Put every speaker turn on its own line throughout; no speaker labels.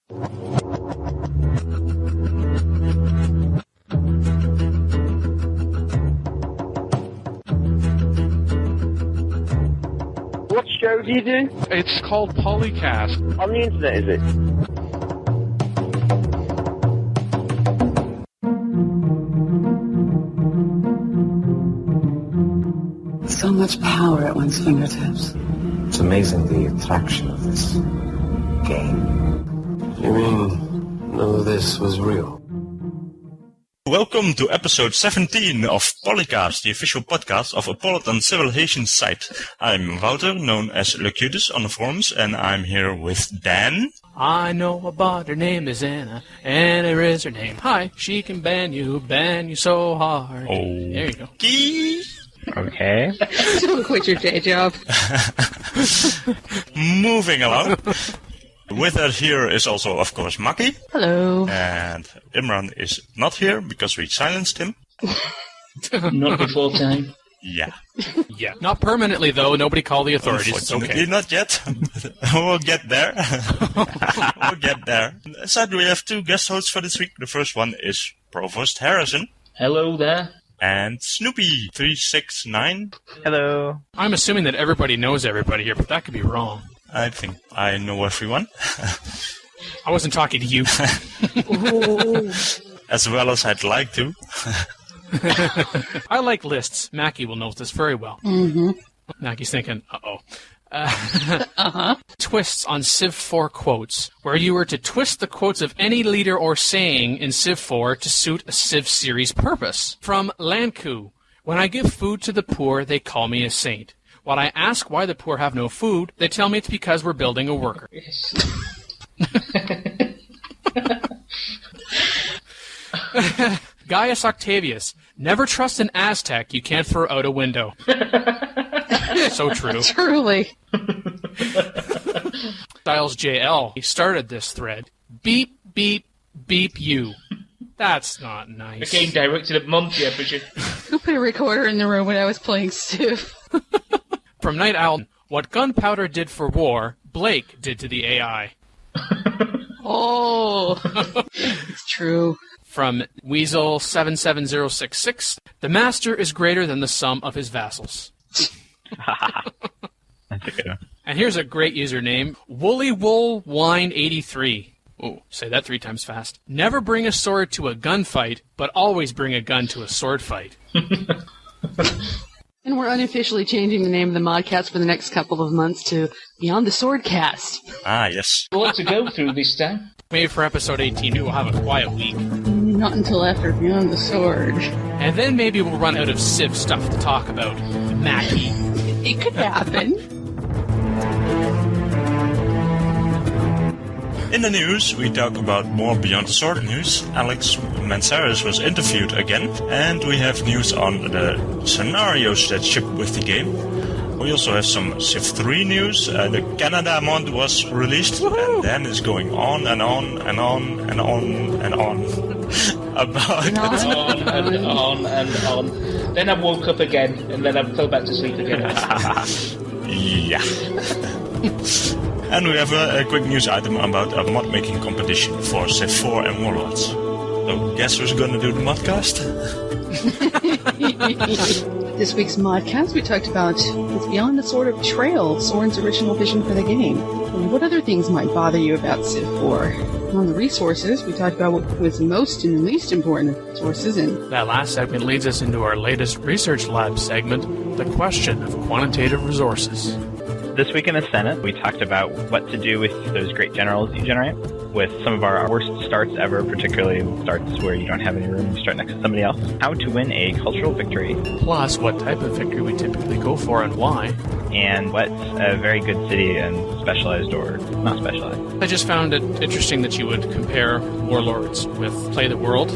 What show do you do?
It's called PolyCast.
On the internet, is it?
So much power at one's fingertips.
It's amazing the attraction of this game.
You mean none of this was real?
Welcome to episode 17 of PolyCast, the official podcast of Apolyton Civilization Site. I'm Wouter, known as Locutus on the forums, and I'm here with Dan.
I know about her name is Anna, Anna is her name. Hi, she can ban you so hard.
Oh,
there you go.
Okay.
Don't quit your day job.
Moving along. With us here is also, of course, Maki.
Hello.
And Imran is not here because we silenced him.
Not before time.
Yeah.
Yeah. Not permanently, though. Nobody call the authorities. It's okay.
Not yet. We'll get there. We'll get there. Sadly, we have two guest hosts for this week. The first one is Provost Harrison.
Hello there.
And Snoopy369.
Hello.
I'm assuming that everybody knows everybody here, but that could be wrong.
I think I know everyone.
I wasn't talking to you.
As well as I'd like to.
I like lists. Mackie will know this very well.
Mm-hmm.
Mackie's thinking, Twists on CivIV quotes, where you were to twist the quotes of any leader or saying in CivIV to suit a Civ series purpose. From DanQ, when I give food to the poor, they call me a saint. When I ask why the poor have no food, they tell me it's because we're building a worker.
Yes.
Gaius Octavius, never trust an Aztec you can't throw out a window. So true.
Truly.
Styles JL, he started this thread. Beep, beep, beep you. That's not nice.
A game directed at Monty, I presume.
Who put a recorder in the room when I was playing Civ?
From Night Owl, what gunpowder did for war, Blake did to the AI.
Oh, it's true.
From Weasel77066, the master is greater than the sum of his vassals.
That's a good one.
And here's a great username, WoollyWoolWine83. Oh, say that 3 times fast. Never bring a sword to a gunfight, but always bring a gun to a sword fight.
And we're unofficially changing the name of the Modcast for the next couple of months to Beyond the Swordcast.
Ah, yes.
A lot to go through this time.
Maybe for episode 18 we will have a quiet week.
Not until after Beyond the Sword.
And then maybe we'll run out of Civ stuff to talk about. Mackie.
It could happen.
In the news, we talk about more Beyond the Sword news. Alex Mansaris was interviewed again, and we have news on the scenarios that ship with the game. We also have some CivIV news. The Canada mod was released, and then it's going on and on and on and on and on about
on and on and on. Then I woke up again, and then I fell back to sleep again.
Yeah. And we have a quick news item about a mod making competition for CivIV and Warlords. So guess who's gonna do the modcast?
This week's Modcast, we talked about it's Beyond the Sword of Betrayal, Soren's original vision for the game. And what other things might bother you about CivIV? On the resources, we talked about what was most and least important sources. And
that last segment leads us into our latest Research Lab segment, the question of quantitative resources.
This week in the Senate, we talked about what to do with those great generals you generate, with some of our worst starts ever, particularly starts where you don't have any room to start next to somebody else. How to win a cultural victory.
Plus, what type of victory we typically go for and why.
And what's a very good city and specialized or not specialized.
I just found it interesting that you would compare Warlords with Play the World.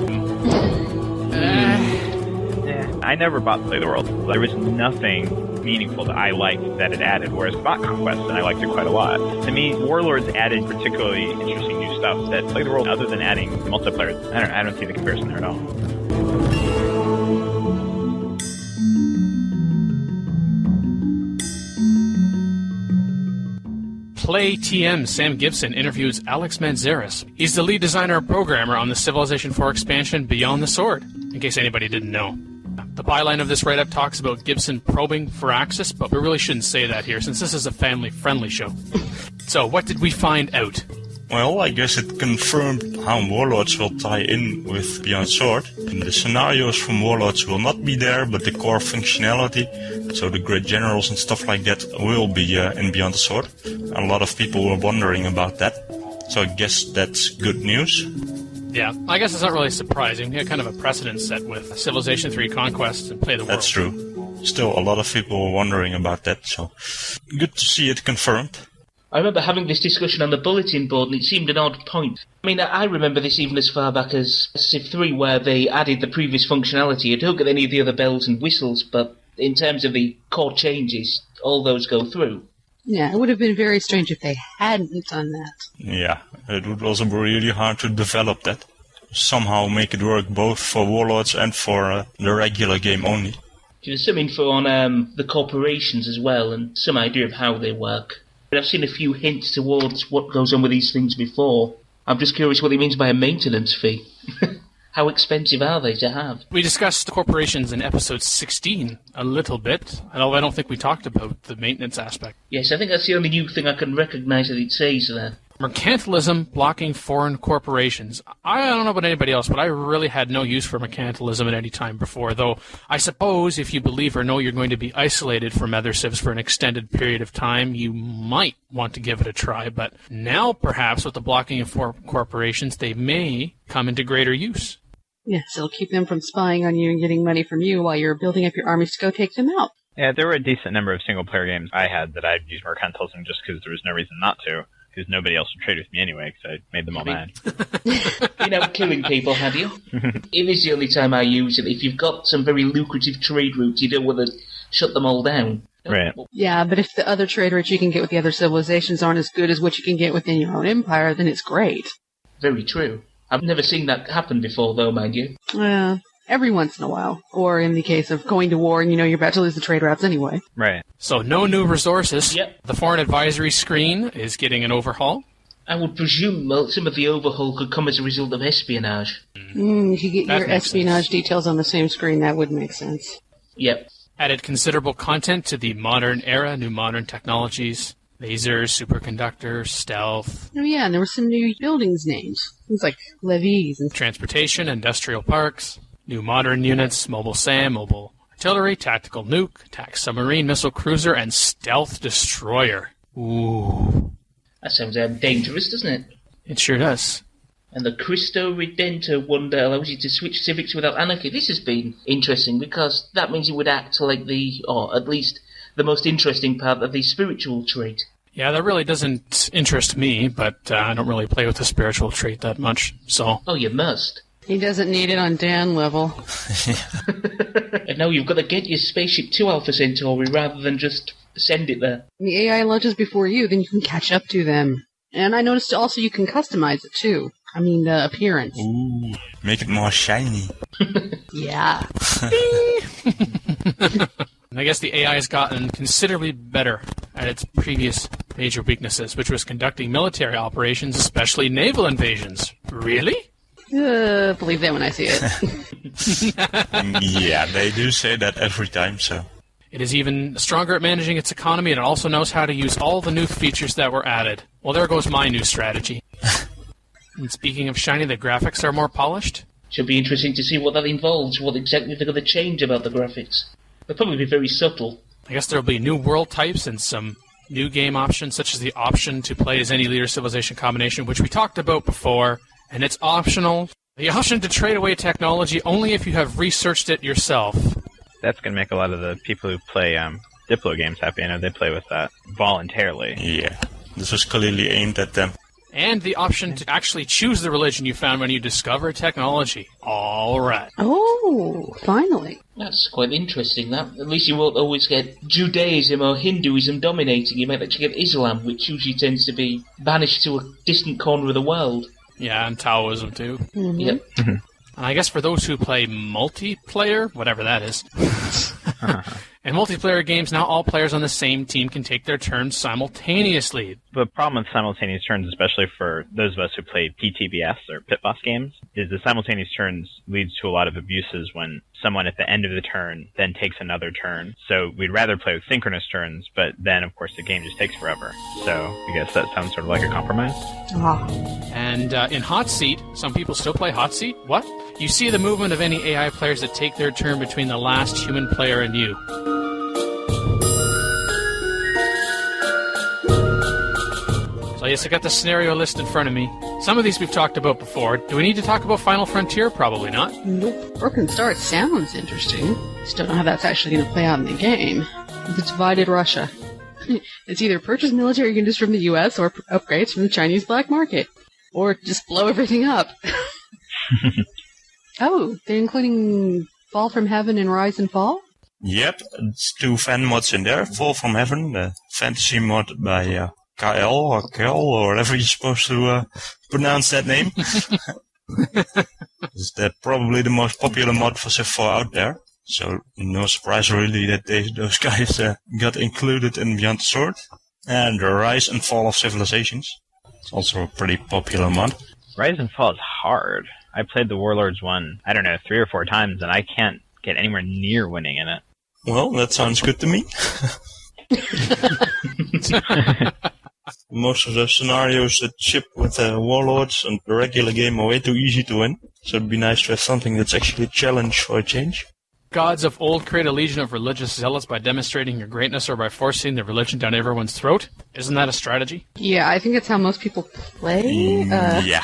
I never bought Play the World. There was nothing meaningful that I liked that it added, whereas I bought Conquest and I liked it quite a lot. To me, Warlords added particularly interesting new stuff that Play the World, other than adding multiplayer, I don't see the comparison there at all.
Play TM Sam Gibson interviews Alex Manzares. He's the lead designer and programmer on the Civilization 4 expansion Beyond the Sword, in case anybody didn't know. The byline of this write-up talks about Gibson probing Firaxis, but we really shouldn't say that here, since this is a family-friendly show. So, what did we find out?
Well, I guess it confirmed how Warlords will tie in with Beyond Sword. The scenarios from Warlords will not be there, but the core functionality, so the great generals and stuff like that, will be in Beyond the Sword. A lot of people were wondering about that, so I guess that's good news.
Yeah, I guess it's not really surprising. We had kind of a precedent set with Civilization 3 Conquest and Play the World.
That's true. Still, a lot of people were wondering about that, so good to see it confirmed.
I remember having this discussion on the bulletin board, and it seemed an odd point. I mean, I remember this even as far back as CivIV, where they added the previous functionality. You don't get any of the other bells and whistles, but in terms of the core changes, all those go through.
Yeah, it would have been very strange if they hadn't done that.
Yeah, it would also be really hard to develop that. Somehow make it work both for Warlords and for the regular game only.
There's some info on the corporations as well, and some idea of how they work. But I've seen a few hints towards what goes on with these things before. I'm just curious what he means by a maintenance fee. How expensive are they to have?
We discussed corporations in episode 16 a little bit, although I don't think we talked about the maintenance aspect.
Yes, I think that's the only new thing I can recognise that it says there.
Mercantilism blocking foreign corporations. I don't know about anybody else, but I really had no use for mercantilism at any time before, though I suppose if you believe or know you're going to be isolated from other civs for an extended period of time, you might want to give it a try, but now perhaps with the blocking of foreign corporations, they may come into greater use.
Yes, it'll keep them from spying on you and getting money from you while you're building up your armies to go take them out.
Yeah, there were a decent number of single-player games I had that I'd use mercantilism just because there was no reason not to. Because nobody else would trade with me anyway, because I made them all mad.
You know, killing people, have you? It is the only time I use it. If you've got some very lucrative trade routes, you don't want to shut them all down.
Right.
Yeah, but if the other trade routes you can get with the other civilizations aren't as good as what you can get within your own empire, then it's great.
Very true. I've never seen that happen before, though, mind you.
Every once in a while. Or in the case of going to war and you know you're about to lose the trade routes anyway.
Right.
So no new resources.
Yep.
The foreign advisory screen is getting an overhaul.
I would presume some of the overhaul could come as a result of espionage.
You could get
That
your
makes
espionage
sense.
details on the same screen. That would make sense.
Yep.
Added considerable content to the modern era, new modern technologies. Lasers, superconductors, stealth.
Oh yeah, and there were some new buildings names. Things like levees and...
Transportation, industrial parks. New modern units, mobile SAM, mobile artillery, tactical nuke, attack submarine, missile cruiser, and stealth destroyer. Ooh.
That sounds dangerous, doesn't it?
It sure does.
And the Cristo Redento wonder allows you to switch civics without anarchy. This has been interesting because that means it would act like or at least the most interesting part of the spiritual trait.
Yeah, that really doesn't interest me, but I don't really play with the spiritual trait that much, so...
Oh, you must.
He doesn't need it on Dan level.
And now you've got to get your spaceship to Alpha Centauri rather than just send it there.
The AI launches before you, then you can catch up to them. And I noticed also you can customize it too. I mean, the appearance.
Ooh, make it more shiny.
Yeah.
I guess the AI has gotten considerably better at its previous major weaknesses, which was conducting military operations, especially naval invasions. Really?
Believe that when I see it.
Yeah, they do say that every time, so...
It is even stronger at managing its economy, and it also knows how to use all the new features that were added. Well, there goes my new strategy. And speaking of shiny, the graphics are more polished.
Should be interesting to see what that involves, what exactly they're going to change about the graphics. They'll probably be very subtle.
I guess there'll be new world types and some new game options, such as the option to play as any leader civilization combination, which we talked about before, and it's optional. The option to trade away technology only if you have researched it yourself.
That's going to make a lot of the people who play Diplo games happy. I know they play with that voluntarily.
Yeah, this was clearly aimed at them.
And the option to actually choose the religion you found when you discover technology. All right.
Oh, finally.
That's quite interesting, that. At least you won't always get Judaism or Hinduism dominating. You might actually get Islam, which usually tends to be banished to a distant corner of the world.
Yeah, and Taoism, too.
Mm-hmm.
Yep.
And I guess for those who play multiplayer, whatever that is, In multiplayer games, now all players on the same team can take their turns simultaneously.
The problem with simultaneous turns, especially for those of us who play PTBS or pit boss games, is the simultaneous turns leads to a lot of abuses when someone at the end of the turn then takes another turn. So we'd rather play with synchronous turns, but then, of course, the game just takes forever. So I guess that sounds sort of like a compromise.
And in Hot Seat, some people still play Hot Seat? What? You see the movement of any AI players that take their turn between the last human player and you. So yes, I got the scenario list in front of me. Some of these we've talked about before. Do we need to talk about Final Frontier? Probably not.
Nope. Broken Start sounds interesting. Just don't know how that's actually going to play out in the game. The divided Russia. It's either purchase military units from the US or upgrades from the Chinese black market. Or just blow everything up. Oh, they're including Fall from Heaven and Rise and Fall?
Yep, it's 2 fan mods in there. Fall from Heaven, the fantasy mod by KL or Kel or whatever you're supposed to pronounce that name. Is that probably the most popular mod for Civ 4 out there? So no surprise really that those guys got included in Beyond the Sword. And the Rise and Fall of Civilizations. It's also a pretty popular mod.
Rise and Fall is hard. I played the Warlords one, 3 or 4 times, and I can't get anywhere near winning in it.
Well, that sounds good to me. Most of the scenarios that ship with Warlords and the regular game are way too easy to win. So it'd be nice to have something that's actually a challenge for a change.
Gods of old create a legion of religious zealots by demonstrating your greatness or by forcing their religion down everyone's throat. Isn't that a strategy?
Yeah, I think it's how most people play.
Yeah.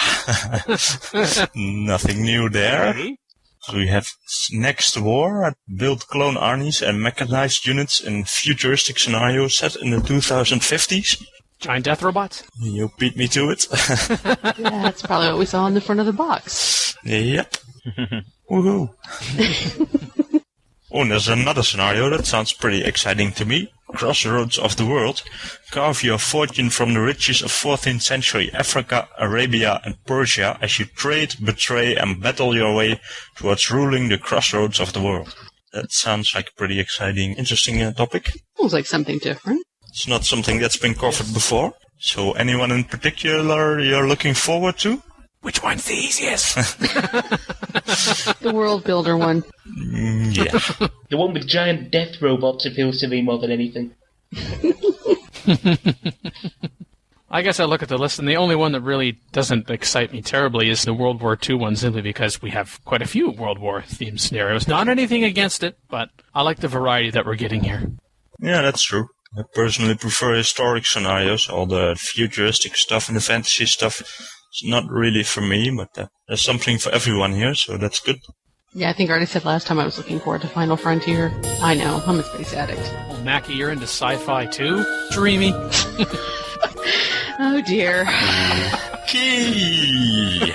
Nothing new there. Okay. So we have next war, build clone armies and mechanized units in futuristic scenarios set in the 2050s.
Giant death robots?
You beat me to it.
Yeah, that's probably what we saw on the front of the box.
Yep. Woohoo. Oh, and there's another scenario that sounds pretty exciting to me. Crossroads of the world. Carve your fortune from the riches of 14th century Africa, Arabia and Persia as you trade, betray and battle your way towards ruling the crossroads of the world. That sounds like a pretty exciting, interesting topic.
Sounds like something different.
It's not something that's been covered before. So anyone in particular you're looking forward to?
Which one's the easiest?
The world builder one.
Yeah.
The one with giant death robots appeals to me more than anything.
I guess I look at the list, and the only one that really doesn't excite me terribly is the World War II one, simply because we have quite a few World War-themed scenarios. Not anything against it, but I like the variety that we're getting here.
Yeah, that's true. I personally prefer historic scenarios. All the futuristic stuff and the fantasy stuff is not really for me, but there's something for everyone here, so that's good.
Yeah, I think I already said last time I was looking forward to Final Frontier. I know, I'm a space addict.
Oh, Mackie, you're into sci-fi too? Dreamy.
Oh dear.
Key!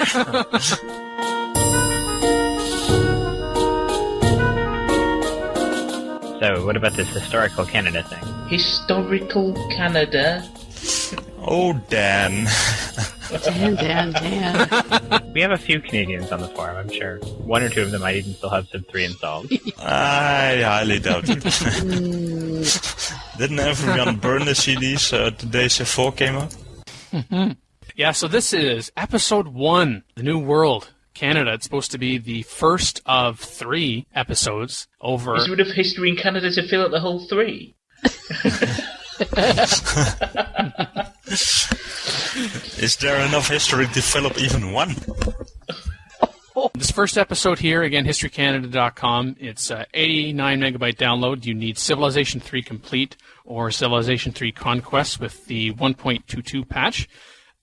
So, what about this historical Canada thing?
Historical Canada?
Oh, Dan.
Dan.
We have a few Canadians on the forum, I'm sure. 1 or 2 of them might even still have CivIV installed.
I highly doubt it. Didn't everyone burn the CDs the day Civ 4 came out?
Yeah, so this is episode 1, The New World, Canada. It's supposed to be the first of 3 episodes over...
Is there enough history in Canada to fill out the whole 3?
Is there enough history to fill up even 1?
This first episode here, again, historycanada.com. It's 89 megabyte download. You need Civilization 3 Complete or Civilization 3 Conquest with the 1.22 patch.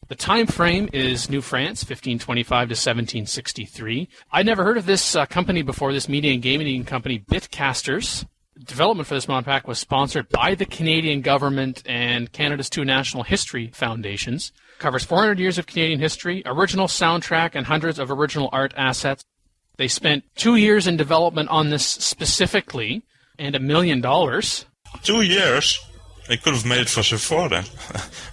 The time frame is New France, 1525 to 1763. I'd never heard of this company before, this media and gaming company, Bitcasters. Development for this mod pack was sponsored by the Canadian government and Canada's 2 national history foundations. Covers 400 years of Canadian history, original soundtrack, and hundreds of original art assets. They spent 2 years in development on this specifically, and $1 million.
2 years? They could have made it for Civ 4 then.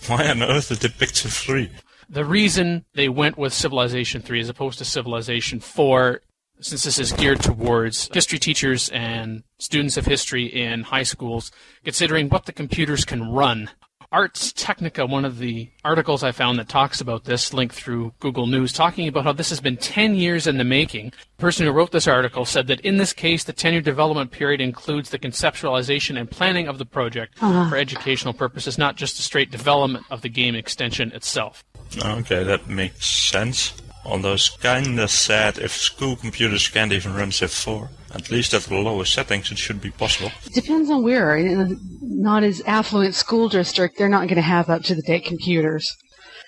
Why on earth did they pick Civ 3?
The reason they went with Civilization 3 as opposed to Civilization 4 since this is geared towards history teachers and students of history in high schools, considering what the computers can run. Arts Technica, one of the articles I found that talks about this, linked through Google News, talking about how this has been 10 years in the making. The person who wrote this article said that in this case, the 10-year development period includes the conceptualization and planning of the project for educational purposes, not just a straight development of the game extension itself.
Okay, that makes sense. Although it's kinda sad if school computers can't even run Civ 4. At least at the lowest settings it should be possible.
It depends on where. In a not as affluent school district, they're not going to have up-to-the-date computers.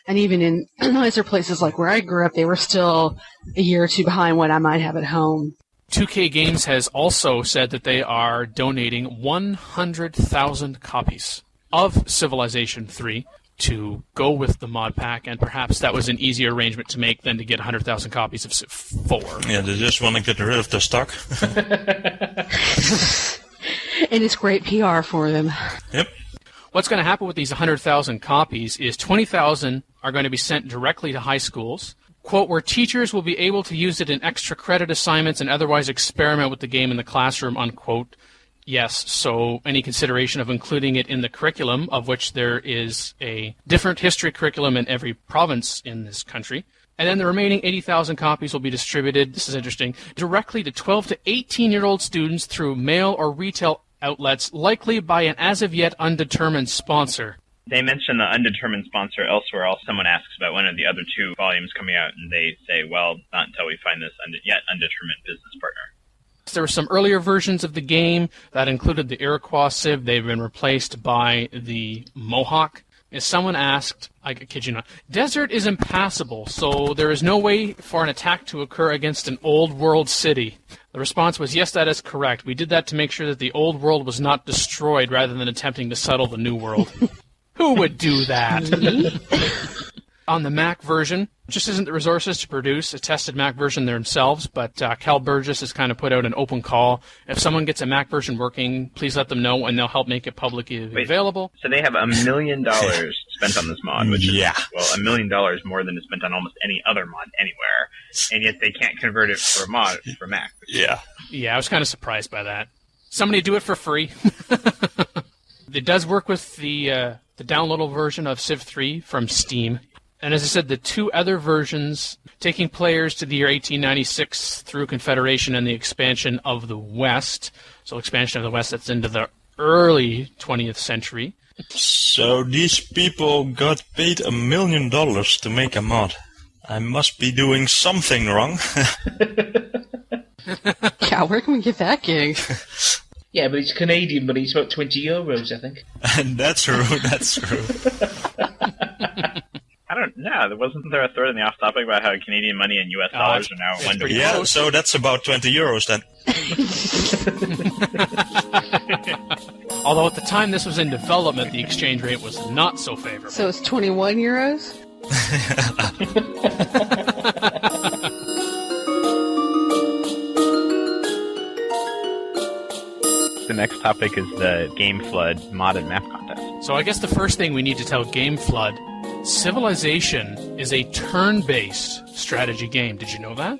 And even in nicer places like where I grew up, they were still a year or two behind what I might have at home.
2K Games has also said that they are donating 100,000 copies of Civilization 3 to go with the mod pack, and perhaps that was an easier arrangement to make than to get 100,000 copies of Civ 4.
Yeah, they just want to get rid of the stock.
And it's great PR for them.
Yep.
What's going to happen with these 100,000 copies is 20,000 are going to be sent directly to high schools, quote, where teachers will be able to use it in extra credit assignments and otherwise experiment with the game in the classroom, unquote. Yes, so any consideration of including it in the curriculum, of which there is a different history curriculum in every province in this country. And then the remaining 80,000 copies will be distributed, this is interesting, directly to 12 to 18-year-old students through mail or retail outlets, likely by an as-of-yet undetermined sponsor.
They mention the undetermined sponsor elsewhere. Someone asks about when are the other two volumes coming out, and they say, well, not until we find this yet undetermined business partner.
There were some earlier versions of the game that included the Iroquois Civ. They've been replaced by the Mohawk. As someone asked, I kid you not, desert is impassable, so there is no way for an attack to occur against an old world city. The response was, yes, that is correct. We did that to make sure that the old world was not destroyed rather than attempting to settle the new world. Who would do that? On the Mac version, just isn't the resources to produce a tested Mac version themselves, but Cal Burgess has kind of put out an open call. If someone gets a Mac version working, please let them know, and they'll help make it publicly available.
So they have $1 million spent on this mod, which is, well, $1 million more than is spent on almost any other mod anywhere, and yet they can't convert it for a mod for Mac.
Yeah,
I was kind of surprised by that. Somebody do it for free. It does work with the downloadable version of Civ 3 from Steam. And as I said, the two other versions, taking players to the year 1896 through Confederation and the expansion of the West, so expansion of the West that's into the early 20th century.
So these people got paid $1 million to make a mod. I must be doing something wrong.
Yeah, where can we get that gig?
Yeah, but it's Canadian money. It's about €20, I think.
And that's true, that's true.
I don't know. Wasn't there a thread in the off topic about how Canadian money and U.S. dollars are now one to one?
Yeah, so that's about €20 then.
Although at the time this was in development, the exchange rate was not so favorable.
So it's 21 euros?
The next topic is the Game Flood mod and map contest.
So I guess the first thing we need to tell Game Flood, Civilization is a turn-based strategy game. Did you know that?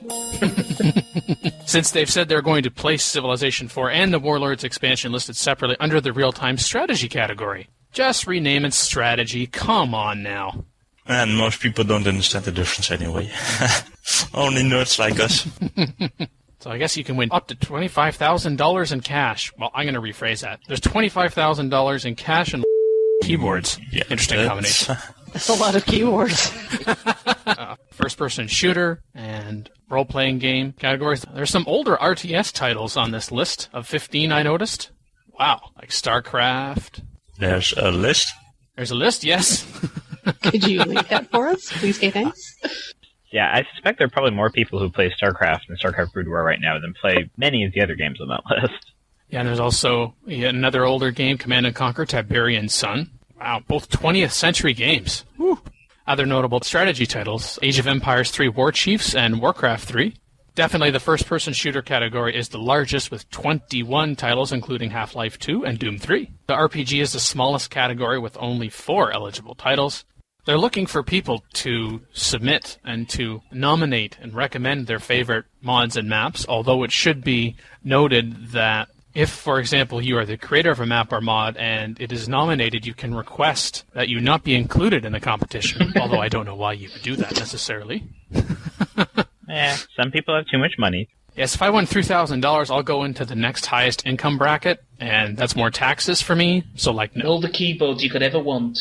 Since they've said they're going to place Civilization 4 and the Warlords expansion listed separately under the real-time strategy category. Just rename it strategy. Come on now.
And most people don't understand the difference anyway. Only nerds like us.
So I guess you can win up to $25,000 in cash. Well, I'm going to rephrase that. There's $25,000 in cash and keyboards.
Yeah,
interesting combination.
That's a lot of keyboards.
First-person shooter and role-playing game categories. There's some older RTS titles on this list of 15 I noticed. Wow, like StarCraft.
There's a list?
There's a list, yes.
Could you link that for us? Please, thanks.
Yeah, I suspect there are probably more people who play StarCraft and StarCraft Brood War right now than play many of the other games on that list.
Yeah, and there's also another older game, Command & Conquer Tiberian Sun. Wow, both 20th century games. Woo. Other notable strategy titles, Age of Empires 3 War Chiefs and Warcraft 3. Definitely the first-person shooter category is the largest with 21 titles, including Half-Life 2 and Doom 3. The RPG is the smallest category with only 4 eligible titles. They're looking for people to submit and to nominate and recommend their favorite mods and maps, although it should be noted that if, for example, you are the creator of a map or mod and it is nominated, you can request that you not be included in the competition, although I don't know why you would do that necessarily.
Some people have too much money.
Yes, if I won $3,000, I'll go into the next highest income bracket, and that's more taxes for me, so no.
All the keyboards you could ever want.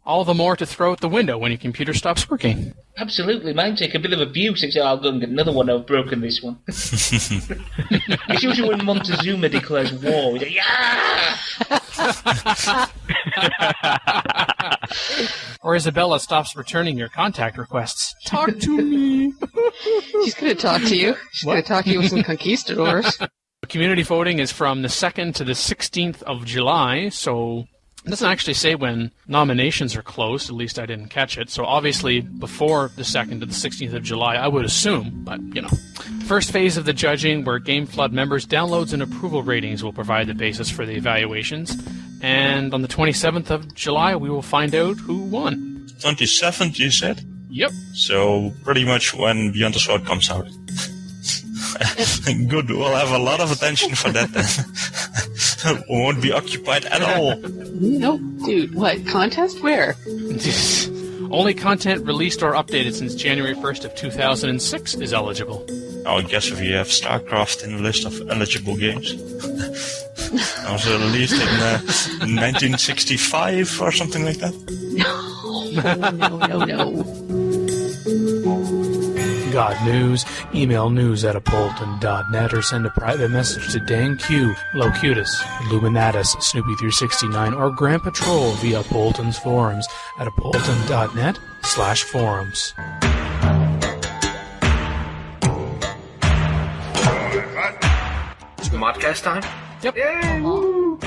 All the more to throw out the window when your computer stops working.
Absolutely, mine take a bit of abuse, except I'll go and get another one. I've broken this one. It's usually when Montezuma declares war. He's like, yeah!
Or Isabella stops returning your contact requests. Talk to me!
She's going to talk to you. She's going to talk to you with some conquistadors.
Community voting is from the 2nd to the 16th of July, so it doesn't actually say when nominations are closed, at least I didn't catch it. So obviously before the 2nd to the 16th of July, I would assume, but First phase of the judging, where GameFlood members' downloads and approval ratings will provide the basis for the evaluations. And on the 27th of July, we will find out who won.
27th, you said?
Yep.
So pretty much when Beyond the Sword comes out. Good, we'll have a lot of attention for that then. We won't be occupied at all.
No, dude, what? Contest? Where?
Only content released or updated since January 1st of 2006 is eligible.
I guess if you have StarCraft in the list of eligible games. I was released in 1965 or something like that.
No.
Got news? Email news@apolyton.net or send a private message to DanQ, Locutus, Illuminatus, Snoopy369, or Grand Patrol via Apolyton's forums at apolyton.net/forums.
Modcast time?
Yep.
Yay! Woo!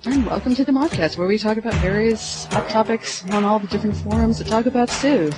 And welcome to the Modcast, where we talk about various hot topics on all the different forums that talk about Civ.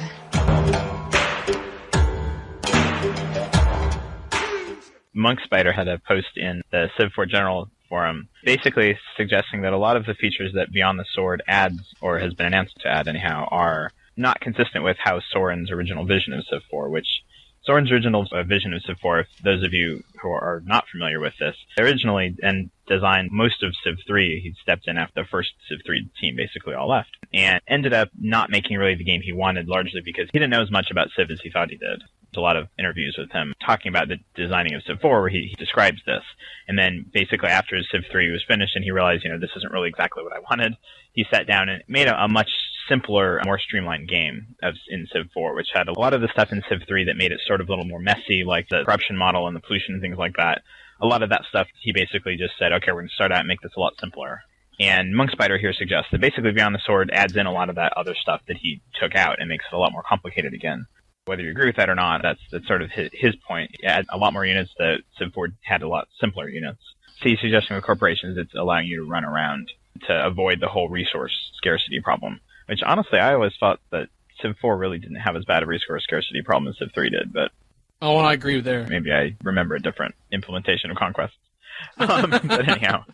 Monk Spider had a post in the Civ4 General forum basically suggesting that a lot of the features that Beyond the Sword adds, or has been announced to add anyhow, are not consistent with how Soren's original vision of Civ4, which Soren's original vision of Civ4, if those of you who are not familiar with this, originally and designed most of Civ3. He stepped in after the first Civ3 team basically all left, and ended up not making really the game he wanted, largely because he didn't know as much about Civ as he thought he did. There's a lot of interviews with him talking about the designing of Civ4 where he describes this. And then basically after his Civ3 was finished and he realized, this isn't really exactly what I wanted, he sat down and made a much simpler, more streamlined game in Civ4, which had a lot of the stuff in Civ3 that made it sort of a little more messy, like the corruption model and the pollution and things like that. A lot of that stuff, he basically just said, okay, we're going to start out and make this a lot simpler. And Monk Spider here suggests that basically Beyond the Sword adds in a lot of that other stuff that he took out and makes it a lot more complicated again. Whether you agree with that or not, that's sort of his point. It adds a lot more units. The Civ4 had a lot simpler units. So he's suggesting with corporations, it's allowing you to run around to avoid the whole resource scarcity problem. Which, honestly, I always thought that Civ4 really didn't have as bad a resource scarcity problem as Civ3 did, but...
Oh, and I agree with there.
Maybe I remember a different implementation of Conquest. But anyhow,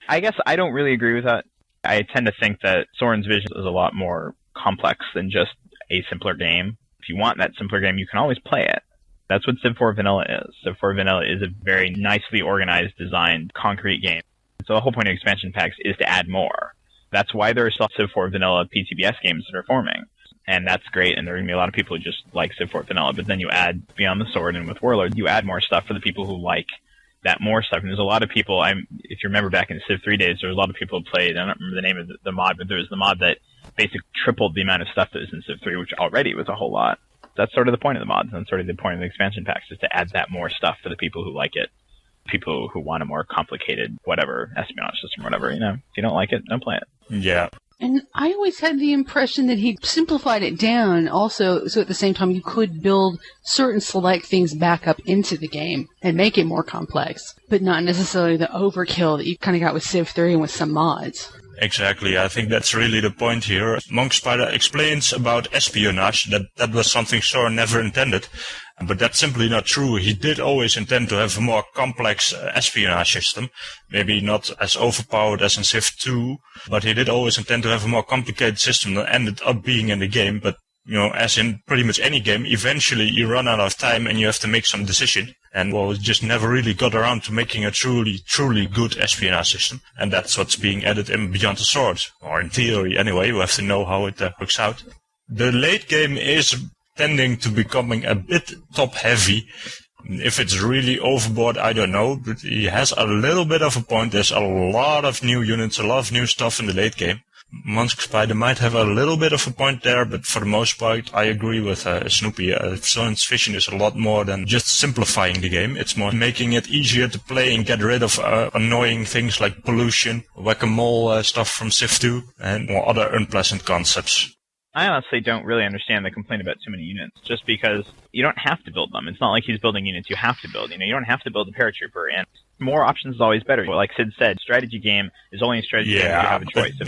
I guess I don't really agree with that. I tend to think that Soren's vision is a lot more complex than just a simpler game. If you want that simpler game, you can always play it. That's what Civ4 Vanilla is. Civ4 Vanilla is a very nicely organized, designed, concrete game. So the whole point of expansion packs is to add more. That's why there are still Civ4 Vanilla PTBS games that are forming. And that's great, and there are going to be a lot of people who just like Civ4 Vanilla. But then you add Beyond the Sword, and with Warlords, you add more stuff for the people who like that more stuff. And there's a lot of people, if you remember back in the Civ3 days, there was a lot of people who played, I don't remember the name of the mod, but there was the mod that basically tripled the amount of stuff that was in Civ3, which already was a whole lot. That's sort of the point of the mods, and sort of the point of the expansion packs, is to add that more stuff for the people who like it. People who want a more complicated, whatever, espionage system or whatever, If you don't like it, don't play it.
Yeah.
And I always had the impression that he simplified it down also, so at the same time you could build certain select things back up into the game and make it more complex, but not necessarily the overkill that you kind of got with Civ3 and with some mods.
Exactly. I think that's really the point here. Monk Spider explains about espionage, that was something Soren never intended. But that's simply not true. He did always intend to have a more complex espionage system. Maybe not as overpowered as in CivIV, but he did always intend to have a more complicated system that ended up being in the game. But, as in pretty much any game, eventually you run out of time and you have to make some decision. And, he just never really got around to making a truly, truly good espionage system. And that's what's being added in Beyond the Sword. Or in theory, anyway. You have to know how it works out. The late game is tending to becoming a bit top-heavy. If it's really overboard, I don't know, but he has a little bit of a point. There's a lot of new units, a lot of new stuff in the late game. Monk Spider might have a little bit of a point there, but for the most part, I agree with Snoopy. Soren's vision is a lot more than just simplifying the game. It's more making it easier to play and get rid of annoying things like pollution, whack-a-mole stuff from CivIV, and more other unpleasant concepts.
I honestly don't really understand the complaint about too many units, just because you don't have to build them. It's not like he's building units you have to build. You don't have to build a paratrooper, and more options is always better. Like Sid said, strategy game is only a strategy game if you have a choice. If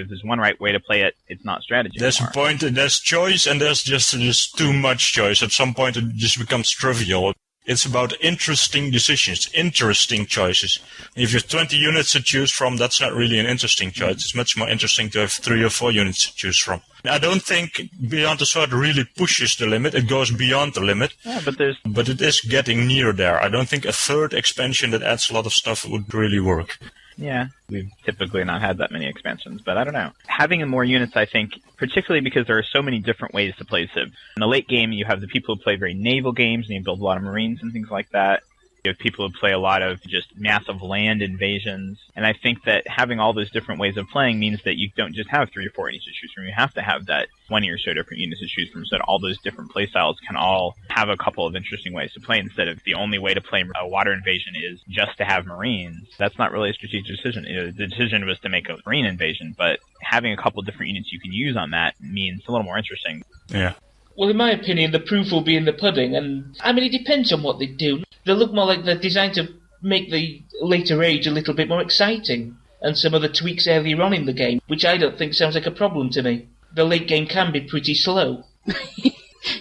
there's one right way to play it, it's not strategy
There's
anymore.
a point, and there's choice, and there's just too much choice. At some point, it just becomes trivial. It's about interesting decisions, interesting choices. If you have 20 units to choose from, that's not really an interesting choice. It's much more interesting to have 3 or 4 units to choose from. I don't think Beyond the Sword really pushes the limit. It goes beyond the limit.
Yeah,
but it is getting near there. I don't think a third expansion that adds a lot of stuff would really work.
Yeah, we've typically not had that many expansions, but I don't know. Having more units, I think, particularly because there are so many different ways to play Civ. In the late game, you have the people who play very naval games, and you build a lot of Marines and things like that. You have people who play a lot of just massive land invasions. And I think that having all those different ways of playing means that you don't just have 3 or 4 units to choose from. You have to have that 20 or so different units to choose from so that all those different playstyles can all have a couple of interesting ways to play instead of the only way to play a water invasion is just to have Marines. That's not really a strategic decision. The decision was to make a Marine invasion, but having a couple of different units you can use on that means a little more interesting.
Yeah.
Well, in my opinion, the proof will be in the pudding, and it depends on what they do. They look more like they're designed to make the later age a little bit more exciting, and some other tweaks earlier on in the game, which I don't think sounds like a problem to me. The late game can be pretty slow.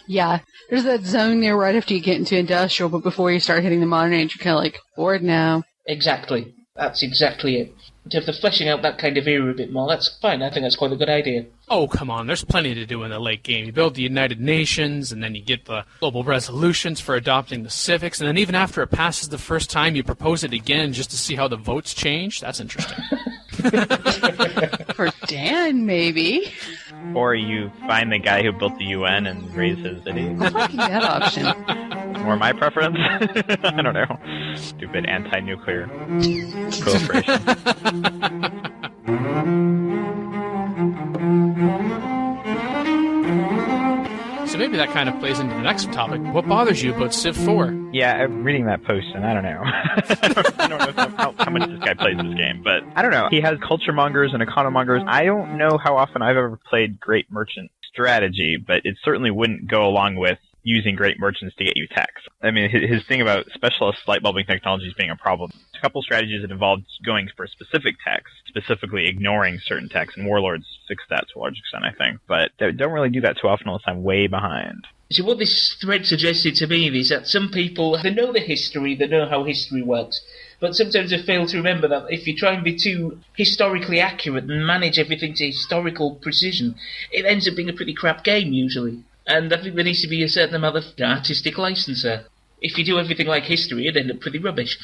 Yeah, there's that zone there right after you get into industrial, but before you start hitting the modern age, you're kind of like, bored now.
Exactly. That's exactly it. If they're fleshing out that kind of era a bit more, that's fine. I think that's quite a good idea.
Oh, come on. There's plenty to do in the late game. You build the United Nations, and then you get the global resolutions for adopting the civics, and then even after it passes the first time, you propose it again just to see how the votes change. That's interesting.
For Dan, maybe.
Or you find the guy who built the UN and raise his city.
That option.
More my preference? I don't know. Stupid anti-nuclear proliferation.
So maybe that kind of plays into the next topic. What bothers you about Civ 4?
Yeah, I'm reading that post, and I don't know. I don't know how much this guy plays this game, but I don't know. He has culture mongers and economongers. I don't know how often I've ever played Great Merchant Strategy, but it certainly wouldn't go along with using great merchants to get you techs. I mean, his thing about specialist light bulbing technologies being a problem. A couple strategies that involved going for specific techs, specifically ignoring certain techs, and Warlords fixed that to a large extent, I think. But they don't really do that too often unless I'm way behind.
See, what this thread suggested to me is that some people, they know the history, they know how history works, but sometimes they fail to remember that if you try and be too historically accurate and manage everything to historical precision, it ends up being a pretty crap game, usually. And I think there needs to be a certain amount of artistic license there. If you do everything like history, it'd end up pretty rubbish.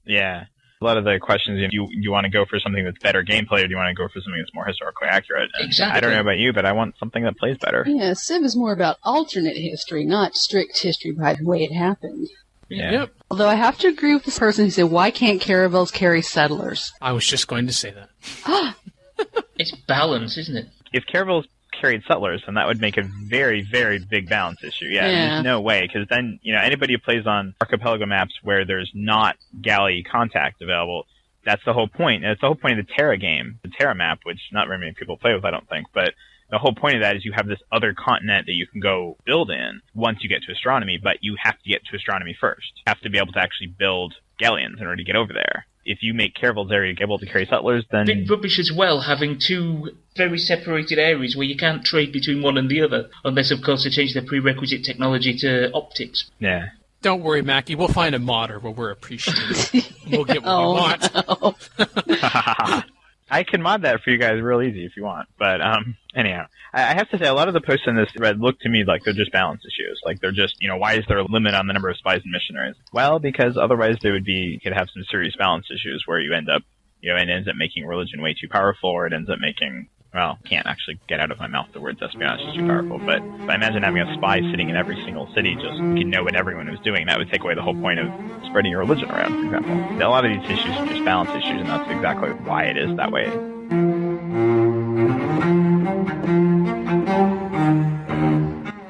Yeah. A lot of the questions, you want to go for something that's better gameplay, or do you want to go for something that's more historically accurate? And
exactly.
I don't know about you, but I want something that plays better.
Yeah, Civ is more about alternate history, not strict history by the way it happened.
Yeah.
Yep.
Although I have to agree with this person who said, why can't caravels carry settlers?
I was just going to say that.
It's balance, isn't it?
If caravels carried settlers, then that would make a very, very big balance issue. Yeah. There's no way, because then, anybody who plays on archipelago maps where there's not galley contact available, that's the whole point. And it's the whole point of the Terra game, the Terra map, which not very many people play with, I don't think, but the whole point of that is you have this other continent that you can go build in once you get to astronomy, but you have to get to astronomy first. You have to be able to actually build galleons in order to get over there. If you make Caravel's area able to carry settlers, then...
Bit rubbish as well, having two very separated areas where you can't trade between one and the other, unless, of course, they change their prerequisite technology to optics.
Yeah.
Don't worry, Mackie. We'll find a modder where we're appreciated. We'll get what we want.
No.
I can mod that for you guys real easy if you want. But anyhow, I have to say, a lot of the posts in this thread look to me like they're just balance issues. Like they're just, why is there a limit on the number of spies and missionaries? Well, because otherwise there could have some serious balance issues where you end up, it ends up making religion way too powerful, or it ends up making, can't actually get out of my mouth the words espionage is too powerful. But if I imagine having a spy sitting in every single city, just you know what everyone was doing, that would take away the whole point of spreading your religion around, for example. A lot of these issues are just balance issues, and that's exactly why it is that way.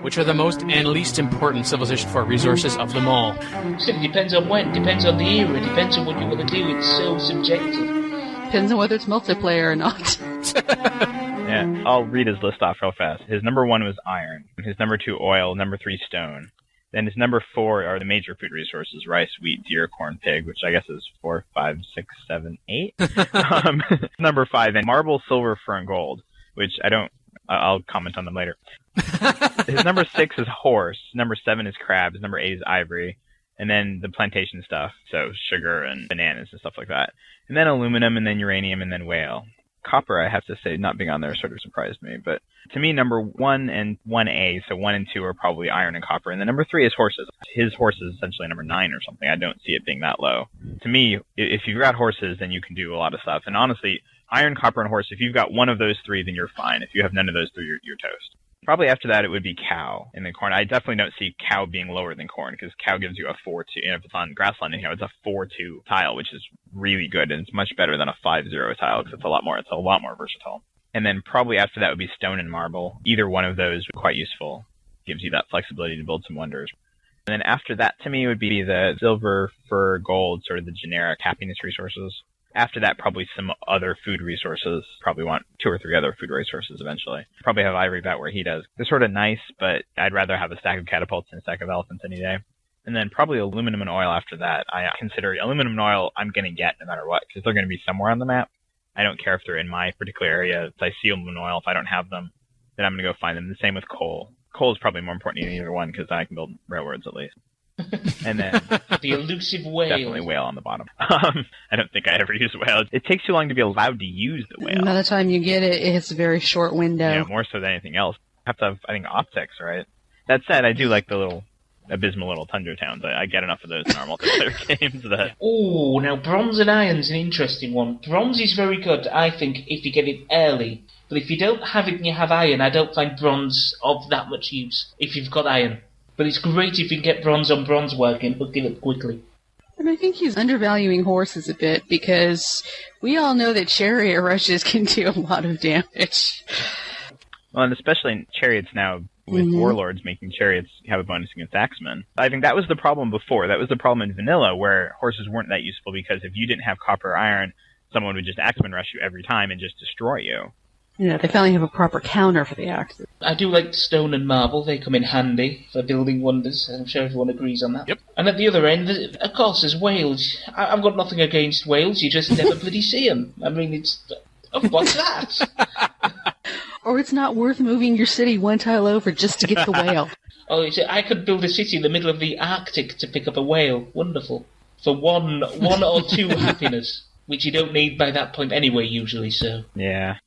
Which are the most and least important Civilization 4 resources of them all?
It depends on when, depends on the era, depends on what you want to do. It's so subjective.
Depends on whether it's multiplayer or not.
Yeah, I'll read his list off real fast. His number 1 was iron. His number 2, oil. Number 3, stone. Then his number 4 are the major food resources: rice, wheat, deer, corn, pig, which I guess is 4, 5, 6, 7, 8. Number 5, and marble, silver, fur, and gold, which I'll comment on them later. His number 6 is horse. Number 7 is crabs. Number 8 is ivory. And then the plantation stuff, so sugar and bananas and stuff like that. And then aluminum, and then uranium, and then whale. Copper, I have to say, not being on there sort of surprised me. But to me, number 1 and 1A, so 1 and 2 are probably iron and copper. And then number 3 is horses. His horse is essentially number 9 or something. I don't see it being that low. To me, if you've got horses, then you can do a lot of stuff. And honestly, iron, copper, and horse, if you've got one of those 3, then you're fine. If you have none of those 3, you're toast. Probably after that, it would be cow and then corn. I definitely don't see cow being lower than corn, because cow gives you a 4-2. If it's on grassland, it's a 4-2 tile, which is really good, and it's much better than a 5-0 tile, because it's a lot more versatile. And then probably after that would be stone and marble. Either one of those would be quite useful. Gives you that flexibility to build some wonders. And then after that, to me, would be the silver, fur, gold, sort of the generic happiness resources. After that, probably some other food resources. Probably want 2 or 3 other food resources eventually. Probably have ivory about where he does. They're sort of nice, but I'd rather have a stack of catapults than a stack of elephants any day. And then probably aluminum and oil after that. I consider aluminum and oil I'm going to get no matter what, because they're going to be somewhere on the map. I don't care if they're in my particular area. If I see aluminum and oil, if I don't have them, then I'm going to go find them. The same with coal. Coal is probably more important than either one, because then I can build railroads at least. And then
the elusive whale.
Definitely whale on the bottom. I don't think I ever use whale. It takes too long to be allowed to use the whale.
By the time you get it, it's a very short window.
Yeah, more so than anything else. Have to have, I think, optics, right? That said, I do like the little abysmal little tundra towns. I get enough of those in our multiplayer games. That...
Oh, now bronze and iron's an interesting one. Bronze is very good, I think, if you get it early. But if you don't have it and you have iron, I don't find bronze of that much use if you've got iron. But it's great if you can get bronze on bronze work and hook it up quickly.
And I think he's undervaluing horses a bit, because we all know that chariot rushes can do a lot of damage.
Well, and especially in chariots now, with warlords making chariots have a bonus against axemen. I think that was the problem before. That was the problem in vanilla, where horses weren't that useful, because if you didn't have copper or iron, someone would just axeman rush you every time and just destroy you.
Yeah, they finally have a proper counter for the axes.
I do like stone and marble. They come in handy for building wonders. I'm sure everyone agrees on that.
Yep.
And at the other end, of course, there's whales. I've got nothing against whales. You just never bloody see them. I mean, it's... Oh, what's that?
Or it's not worth moving your city one tile over just to get the whale.
Oh, I could build a city in the middle of the Arctic to pick up a whale. Wonderful. For one or 2 happiness, which you don't need by that point anyway, usually, so...
Yeah.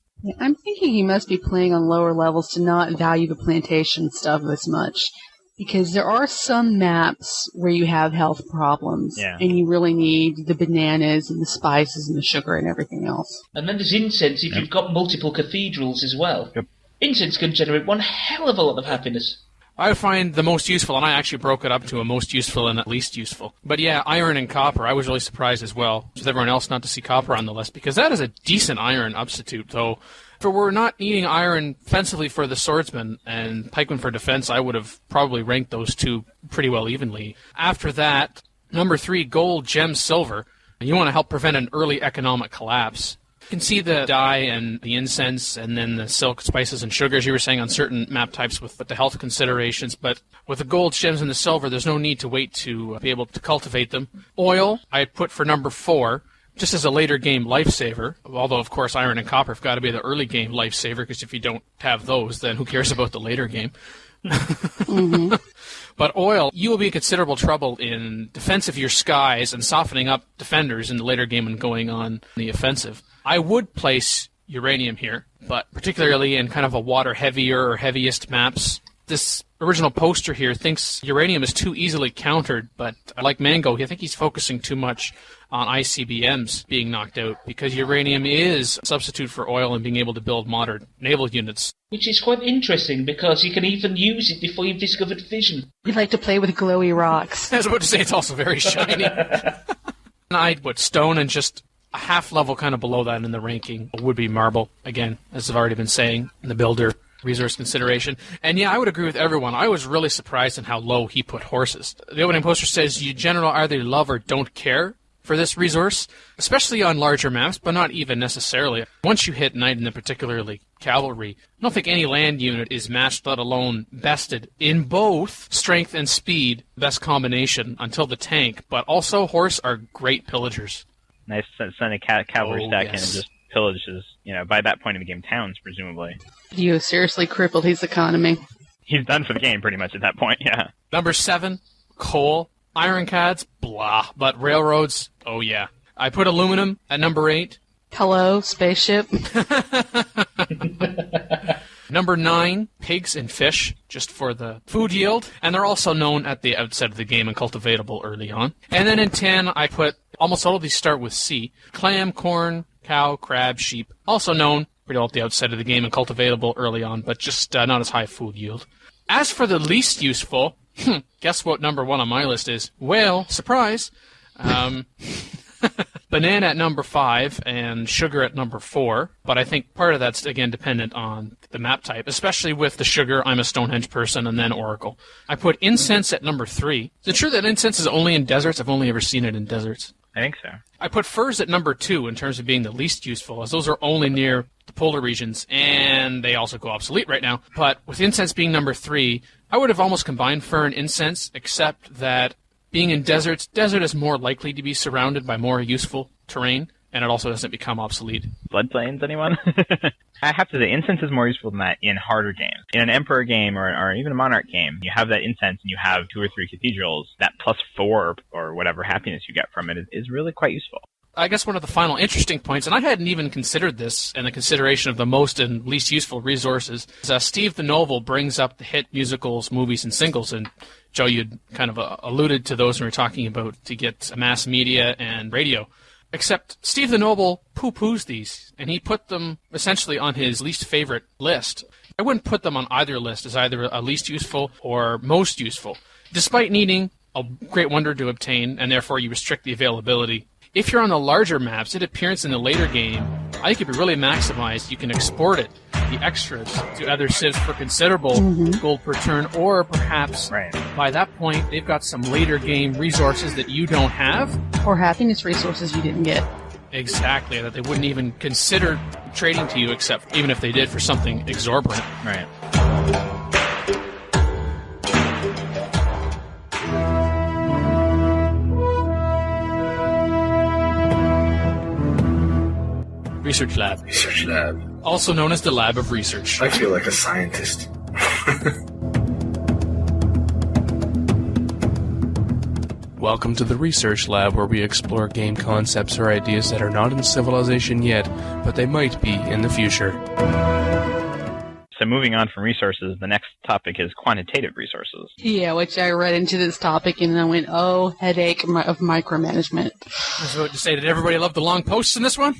I'm thinking he must be playing on lower levels to not value the plantation stuff as much. Because there are some maps where you have health problems, and you really need the bananas and the spices and the sugar and everything else.
And then there's incense if you've got multiple cathedrals as well.
Yep.
Incense can generate one hell of a lot of happiness.
I find the most useful, and I actually broke it up to a most useful and least useful. But yeah, iron and copper, I was really surprised as well, with everyone else not to see copper on the list, because that is a decent iron substitute, though. If we're not needing iron offensively for the swordsman and pikeman for defense, I would have probably ranked those 2 pretty well evenly. After that, number 3, gold, gems, silver. You want to help prevent an early economic collapse. You can see the dye and the incense and then the silk, spices, and sugars you were saying on certain map types with the health considerations, but with the gold, gems, and the silver, there's no need to wait to be able to cultivate them. Oil, I put for number 4. just as a later game lifesaver, although, of course, iron and copper have got to be the early game lifesaver, because if you don't have those, then who cares about the later game?
Mm-hmm.
But oil, you will be in considerable trouble in defense of your skies and softening up defenders in the later game and going on the offensive. I would place uranium here, but particularly in kind of a water-heavier or heaviest maps. This original poster here thinks uranium is too easily countered, but like Mango, I think he's focusing too much on ICBMs being knocked out, because uranium is a substitute for oil and being able to build modern naval units.
Which is quite interesting, because you can even use it before you've discovered fission.
We like to play with glowy rocks.
I was about to say it's also very shiny. And I'd put stone, and just a half level kind of below that in the ranking would be marble, again, as I've already been saying, in the builder resource consideration. And yeah, I would agree with everyone. I was really surprised in how low he put horses. The opening poster says you generally either love or don't care for this resource, especially on larger maps, but not even necessarily. Once you hit knight and then particularly cavalry, I don't think any land unit is matched, let alone bested, in both strength and speed, best combination until the tank, but also horse are great pillagers.
Nice send a cavalry stack in and
yes.
just pillages, by that point in the game, towns, presumably.
You have seriously crippled his economy.
He's done for the game, pretty much, at that point, yeah.
Number 7, coal. Ironcads, blah. But railroads, oh yeah. I put aluminum at number 8.
Hello, spaceship.
Number 9, pigs and fish, just for the food yield. And they're also known at the outset of the game and cultivatable early on. And then in 10, I put, almost all of these start with C. Clam, corn, cow, crab, sheep. Also known pretty well at the outset of the game and cultivatable early on, but just not as high food yield. As for the least useful, guess what number 1 on my list is? Well, surprise. Banana at number 5 and sugar at number 4. But I think part of that's, again, dependent on the map type, especially with the sugar. I'm a Stonehenge person, and then Oracle. I put incense at number 3. Is it true that incense is only in deserts? I've only ever seen it in deserts.
I think so.
I put furs at number 2 in terms of being the least useful, as those are only near the polar regions, and they also go obsolete right now. But with incense being number 3, I would have almost combined fur and incense, except that being in deserts, desert is more likely to be surrounded by more useful terrain, and it also doesn't become obsolete.
Floodplains, anyone? I have to say, incense is more useful than that in harder games. In an Emperor game or even a Monarch game, you have that incense and you have 2 or 3 cathedrals. That +4 or whatever happiness you get from it is really quite useful.
I guess one of the final interesting points, and I hadn't even considered this in the consideration of the most and least useful resources, is Steve the Novel brings up the hit musicals, movies, and singles, and Joe, you'd kind of alluded to those when we were talking about to get mass media and radio. Except Steve the Noble poo-poos these, and he put them essentially on his least favorite list. I wouldn't put them on either list as either a least useful or most useful, despite needing a great wonder to obtain, and therefore you restrict the availability. If you're on the larger maps, its appearance in the later game, I think if it really maximized, you can export it, the extras, to other civs for considerable gold per turn, or perhaps by that point, they've got some later game resources that you don't have.
Or happiness resources you didn't get.
Exactly, that they wouldn't even consider trading to you, except even if they did for something exorbitant.
Right.
Research lab.
Research lab.
Also known as the Lab of Research.
I feel like a scientist.
Welcome to the Research Lab, where we explore game concepts or ideas that are not in Civilization yet, but they might be in the future.
So moving on from resources, the next topic is quantitative resources.
Yeah, which I read into this topic and I went, oh, headache of micromanagement.
I was about to say, did everybody love the long posts in this one?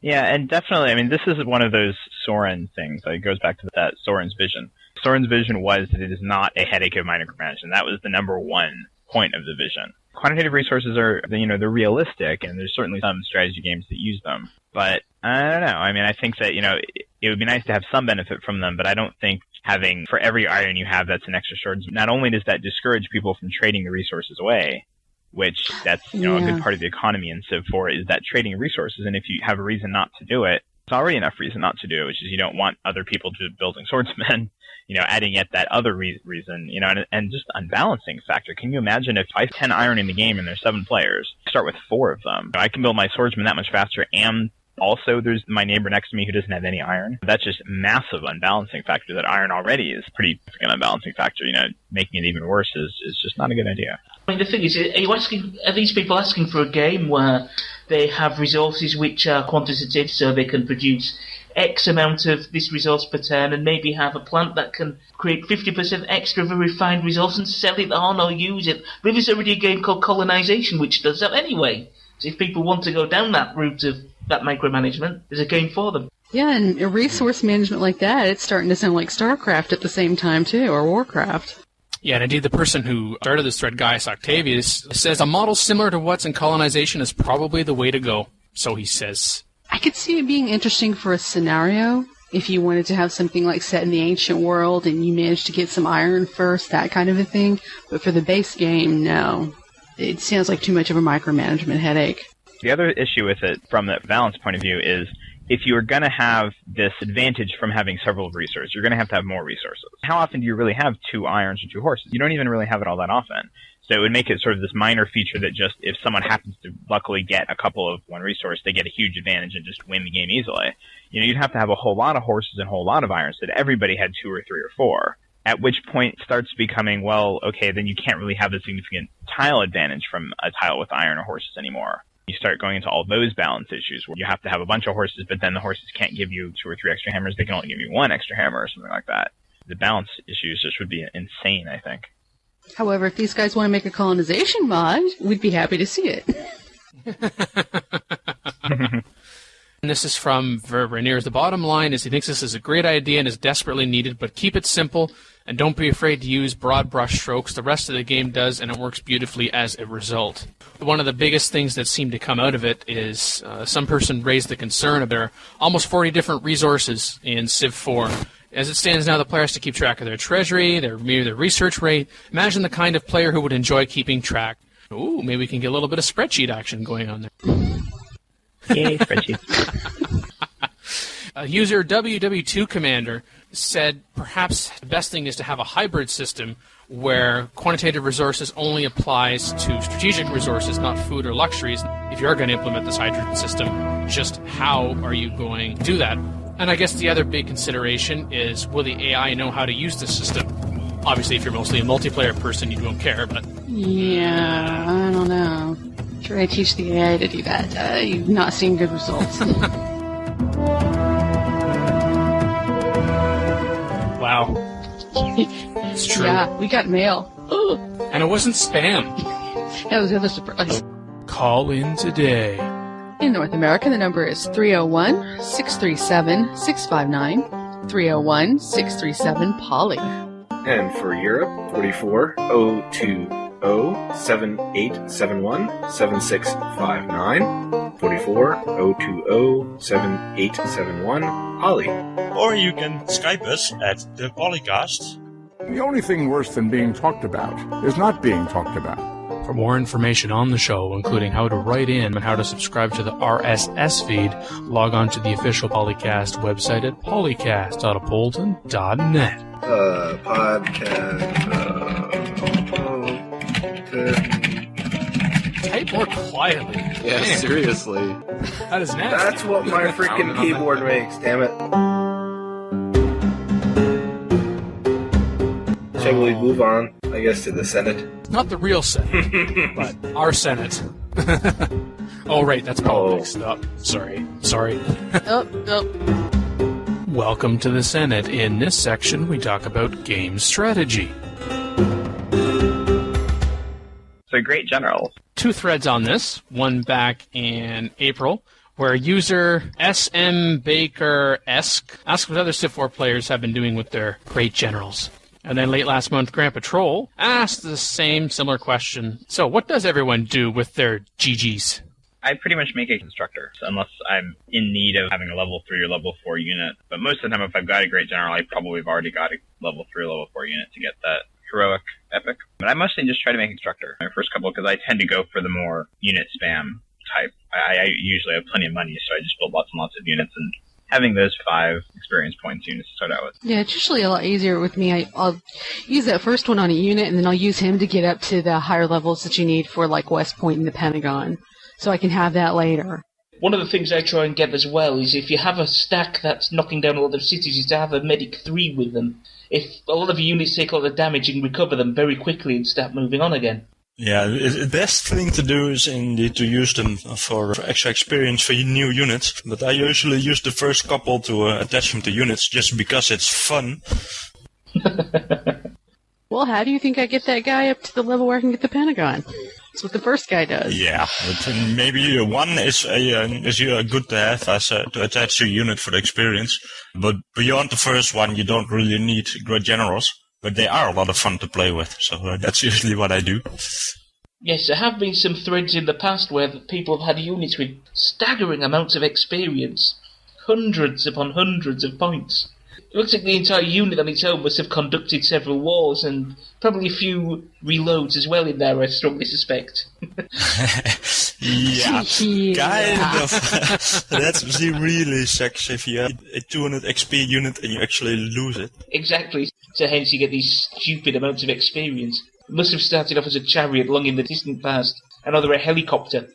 Yeah, and definitely, I mean, this is one of those Soren things. It goes back to that Soren's vision. Soren's vision was that it is not a headache of micromanagement. That was the number one point of the vision. Quantitative resources are, they're realistic, and there's certainly some strategy games that use them. But I don't know. I mean, I think that, it would be nice to have some benefit from them, but I don't think having, for every iron you have, that's an extra sword. Not only does that discourage people from trading the resources away, which that's, a good part of the economy in Civ 4 is that trading resources, and if you have a reason not to do it, It's already enough reason not to do it, which is you don't want other people to building swordsmen, adding yet that other reason, and just unbalancing factor. Can you imagine if I have 10 iron in the game and there's 7 players, start with 4 of them. I can build my swordsman that much faster, and also there's my neighbor next to me who doesn't have any iron. That's just massive unbalancing factor. That iron already is pretty significant unbalancing factor. Making it even worse is just not a good idea.
I mean, the thing is, are these people asking for a game where they have resources which are quantitative, so they can produce X amount of this resource per turn, and maybe have a plant that can create 50% extra of a refined resource and sell it on or use it? But there's already a game called Colonization which does that anyway. So if people want to go down that route of that micromanagement, there's a game for them.
Yeah, and a resource management like that, it's starting to sound like StarCraft at the same time, too, or Warcraft.
Yeah, and indeed the person who started this thread, Gaius Octavius, says a model similar to what's in Colonization is probably the way to go. So he says.
I could see it being interesting for a scenario, if you wanted to have something like set in the ancient world and you managed to get some iron first, that kind of a thing. But for the base game, no. It sounds like too much of a micromanagement headache.
The other issue with it, from the balance point of view, is if you're going to have this advantage from having several resources, you're going to have more resources. How often do you really have 2 irons or 2 horses? You don't even really have it all that often. So it would make it sort of this minor feature that just, if someone happens to luckily get a couple of one resource, they get a huge advantage and just win the game easily. You'd have to have a whole lot of horses and a whole lot of irons so that everybody had 2 or 3 or 4. At which point it starts becoming, well, okay, then you can't really have a significant tile advantage from a tile with iron or horses anymore. You start going into all those balance issues where you have to have a bunch of horses, but then the horses can't give you 2 or 3 extra hammers. They can only give you 1 extra hammer or something like that. The balance issues just would be insane, I think.
However, if these guys want to make a colonization mod, we'd be happy to see it.
And this is from Verniers. The bottom line is he thinks this is a great idea and is desperately needed, but keep it simple and don't be afraid to use broad brush strokes. The rest of the game does, and it works beautifully as a result. One of the biggest things that seemed to come out of it is some person raised the concern of there are almost 40 different resources in Civ 4. As it stands now, the player has to keep track of their treasury, their research rate. Imagine the kind of player who would enjoy keeping track. Ooh, maybe we can get a little bit of spreadsheet action going on there.
Yay, spreadsheet.
User WW2 Commander said perhaps the best thing is to have a hybrid system where quantitative resources only applies to strategic resources, not food or luxuries. If you are going to implement this hybrid system, just how are you going to do that? And I guess the other big consideration is, will the AI know how to use this system? Obviously, if you're mostly a multiplayer person, you don't care, but...
Yeah, I don't know. Try to teach the AI to do that. You've not seen good results.
Wow. It's true.
Yeah, we got mail.
And it wasn't spam.
That was the other surprise.
Call in today.
In North America, the number is 301-637-659, 301-637-POLY.
And for Europe, 44-020-7871-7659, 44-020-7871, Poly.
Or you can Skype us at the PolyCast.
The only thing worse than being talked about is not being talked about.
For more information on the show, including how to write in and how to subscribe to the RSS feed, log on to the official PolyCast website at polycast.apolyton.net.
Type more quietly.
Yeah,
Man.
seriously.
That is nasty.
That's what my freaking keyboard makes, damn it. Shall we move on, I guess, to the Senate?
Not the real Senate, but our Senate. Oh, right, that's politics. Oh, sorry.
Welcome to the Senate. In this section, we talk about game strategy.
So great generals.
2 threads on this, one back in April, where user SM Baker-esque asked what other Civ 4 players have been doing with their great generals. And then late last month, Grant Patrol asked the similar question. So what does everyone do with their GGs?
I pretty much make a constructor, unless I'm in need of having a level 3 or level 4 unit. But most of the time, if I've got a great general, I probably have already got a level 3 or level 4 unit to get that heroic epic. But I mostly just try to make a constructor my first couple, because I tend to go for the more unit spam type. I usually have plenty of money, so I just build lots and lots of units and having those 5 experience points units to start out with.
Yeah, it's usually a lot easier with me. I'll use that first one on a unit, and then I'll use him to get up to the higher levels that you need for, like, West Point and the Pentagon, so I can have that later.
One of the things I try and get as well is if you have a stack that's knocking down a lot of cities, is to have a Medic 3 with them. If a lot of your units take a lot of damage, you can recover them very quickly and start moving on again.
Yeah, the best thing to do is indeed to use them for extra experience for your new units. But I usually use the first couple to attach them to units just because it's fun.
Well, how do you think I get that guy up to the level where I can get the Pentagon? That's what the first guy does.
Yeah, but maybe 1 is good to have as to attach to a unit for the experience. But beyond the first one, you don't really need great generals. But they are a lot of fun to play with, so that's usually what I do.
Yes, there have been some threads in the past where people have had units with staggering amounts of experience. Hundreds upon hundreds of points. It looks like the entire unit on its own must have conducted several wars, and probably a few reloads as well in there, I strongly suspect.
Yeah, kind of. That's really sucks if you have a 200 XP unit and you actually lose it.
Exactly. So hence you get these stupid amounts of experience. It must have started off as a chariot long in the distant past, and either a helicopter.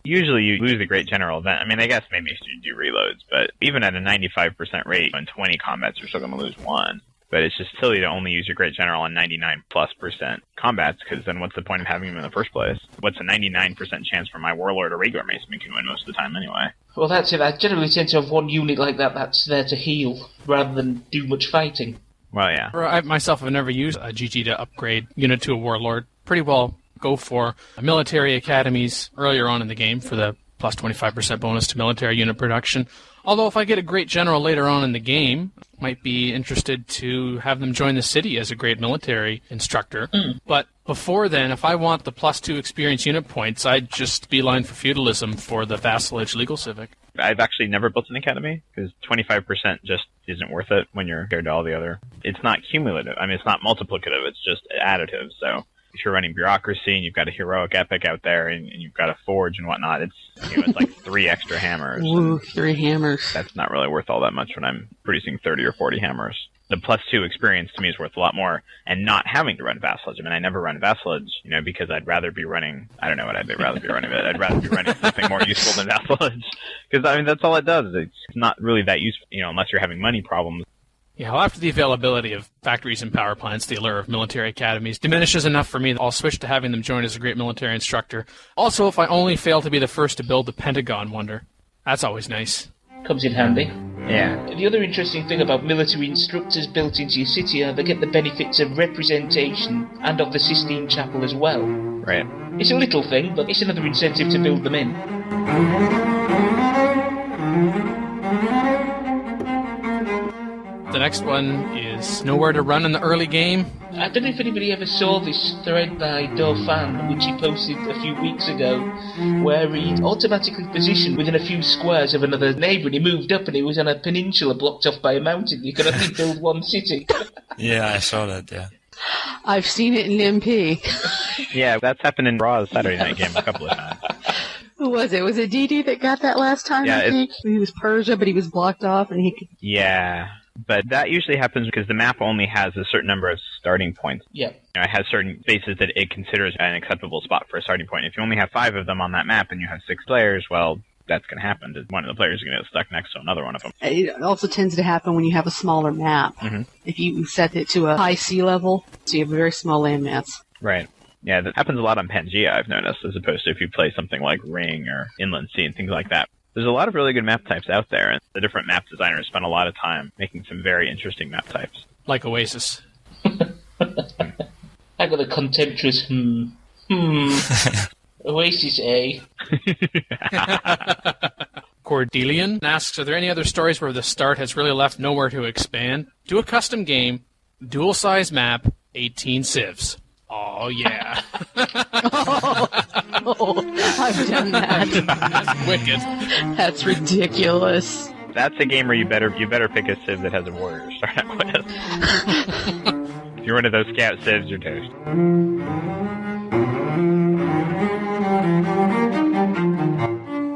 Usually you lose a great general event. I mean, I guess maybe you do reloads, but even at a 95% rate on 20 combats, you're still going to lose 1. But it's just silly to only use your great general on 99+% combats, because then what's the point of having him in the first place? What's a 99% chance for my Warlord or regular Maceman can win most of the time anyway?
Well, that's it. I generally tend to have one unit like that that's there to heal, rather than do much fighting.
Well, yeah.
I myself have never used a GG to upgrade unit to a Warlord. Pretty well go for military academies earlier on in the game for the plus 25% bonus to military unit production. Although if I get a great general later on in the game, might be interested to have them join the city as a great military instructor. But before then, if I want the plus 2 experience unit points, I'd just beeline for feudalism for the vassalage legal civic.
I've actually never built an academy, because 25% just isn't worth it when you're compared to all the other. It's not cumulative. I mean, it's not multiplicative, it's just additive, so if you're running bureaucracy and you've got a heroic epic out there and you've got a forge and whatnot, it's it's like 3 extra hammers.
Ooh, 3 hammers.
That's not really worth all that much when I'm producing 30 or 40 hammers. The plus 2 experience to me is worth a lot more, and not having to run vassalage. I mean, I never run vassalage, because I'd rather be running, I don't know what I'd rather be running, but I'd rather be running something more useful than vassalage. Because, I mean, that's all it does. It's not really that useful, unless you're having money problems.
Yeah, well, after the availability of factories and power plants, the allure of military academies diminishes enough for me. I'll switch to having them join as a great military instructor. Also, if I only fail to be the first to build the Pentagon wonder. That's always nice.
Comes in handy.
Yeah.
The other interesting thing about military instructors built into your city are they get the benefits of representation and of the Sistine Chapel as well.
Right.
It's a little thing, but it's another incentive to build them in.
The next one is nowhere to run in the early game.
I don't know if anybody ever saw this thread by Dauphin, which he posted a few weeks ago, where he automatically positioned within a few squares of another neighbour, and he moved up and he was on a peninsula blocked off by a mountain. You could only build one city.
Yeah, I saw that, yeah.
I've seen it in MP.
Yeah, that's happened in Raw's Saturday night game a couple of times.
Who was it? Was it DD that got that last time,
Yeah,
I think? He was Persia, but he was blocked off, and he could...
Yeah. But that usually happens because the map only has a certain number of starting points.
Yeah.
It has certain spaces that it considers an acceptable spot for a starting point. If you only have 5 of them on that map and you have 6 players, well, that's going to happen. One of the players is going to get stuck next to another one of them.
It also tends to happen when you have a smaller map.
Mm-hmm.
If you set it to a high sea level, so you have very small landmass.
Right. Yeah, that happens a lot on Pangea, I've noticed, as opposed to if you play something like Ring or Inland Sea and things like that. There's a lot of really good map types out there, and the different map designers spend a lot of time making some very interesting map types.
Like Oasis.
I got a contemptuous Oasis, eh?
Cordelian asks, are there any other stories where the start has really left nowhere to expand? Do a custom game, dual-size map, 18 civs. Oh, yeah.
I've done that.
That's wicked.
That's ridiculous.
That's a game where you better pick a civ that has a warrior to start out with. If you're one of those scout civs, you're toast.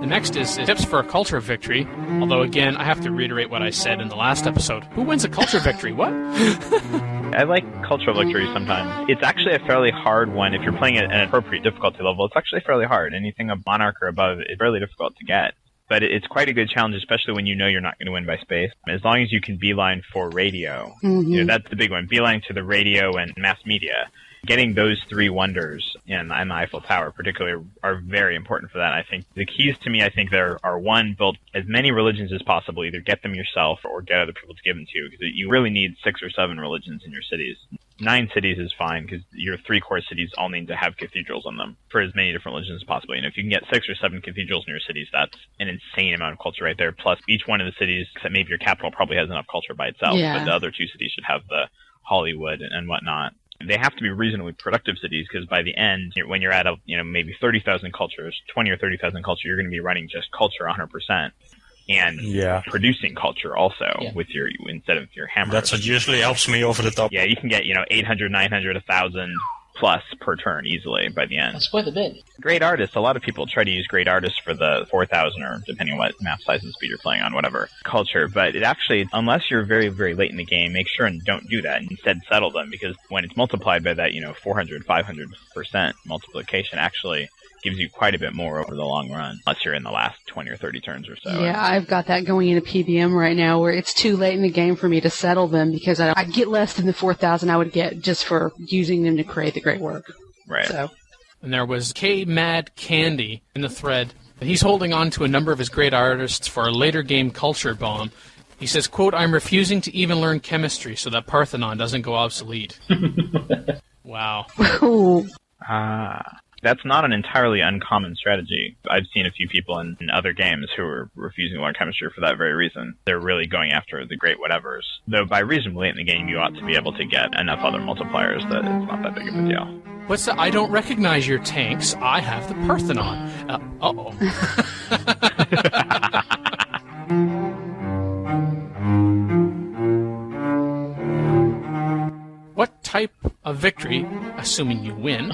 The next is tips for a culture victory. Although, again, I have to reiterate what I said in the last episode. Who wins a culture victory? What?
I like cultural victories sometimes. It's actually a fairly hard one. If you're playing at an appropriate difficulty level, it's actually fairly hard. Anything a monarch or above is fairly difficult to get. But it's quite a good challenge, especially when you know you're not going to win by space. As long as you can beeline for radio, that's the big one. Beeline to the radio and mass media. Getting those three wonders in the Eiffel Tower particularly are very important for that. I think the keys to me, I think there are, one, build as many religions as possible. Either get them yourself or get other people to give them to you, because you really need 6 or 7 religions in your cities. 9 cities is fine, because your 3 core cities all need to have cathedrals on them for as many different religions as possible. If you can get 6 or 7 cathedrals in your cities, that's an insane amount of culture right there. Plus, each one of the cities, except maybe your capital, probably has enough culture by itself.
Yeah.
But the other 2 cities should have the Hollywood and whatnot. They have to be reasonably productive cities, because by the end, when you're at maybe 30,000 cultures, 20 or 30,000 culture, you're going to be running just culture 100%. And producing culture also with instead of your hammer.
That's what usually helps me over the top.
Yeah, you can get 800, 900, 1,000 plus per turn easily by the end.
That's quite a bit.
Great artists. A lot of people try to use great artists for the 4,000 or depending on what map size and speed you're playing on, whatever culture. But it actually, unless you're very, very late in the game, make sure and don't do that. Instead, settle them, because when it's multiplied by that 400, 500% multiplication, actually gives you quite a bit more over the long run, unless you're in the last 20 or 30 turns or so.
Yeah, I've got that going into PBM right now, where it's too late in the game for me to settle them, because I'd get less than the 4,000 I would get just for using them to create the great work.
Right.
So.
And there was K Mad Candy in the thread. He's holding on to a number of his great artists for a later game culture bomb. He says, quote, "I'm refusing to even learn chemistry so that Parthenon doesn't go obsolete." Wow.
That's not an entirely uncommon strategy. I've seen a few people in other games who are refusing to learn chemistry for that very reason. They're really going after the great whatevers. Though by reasonably late in the game, you ought to be able to get enough other multipliers that it's not that big of a deal.
What's the, I don't recognize your tanks, I have the Parthenon. Uh-oh. What type of victory, assuming you win,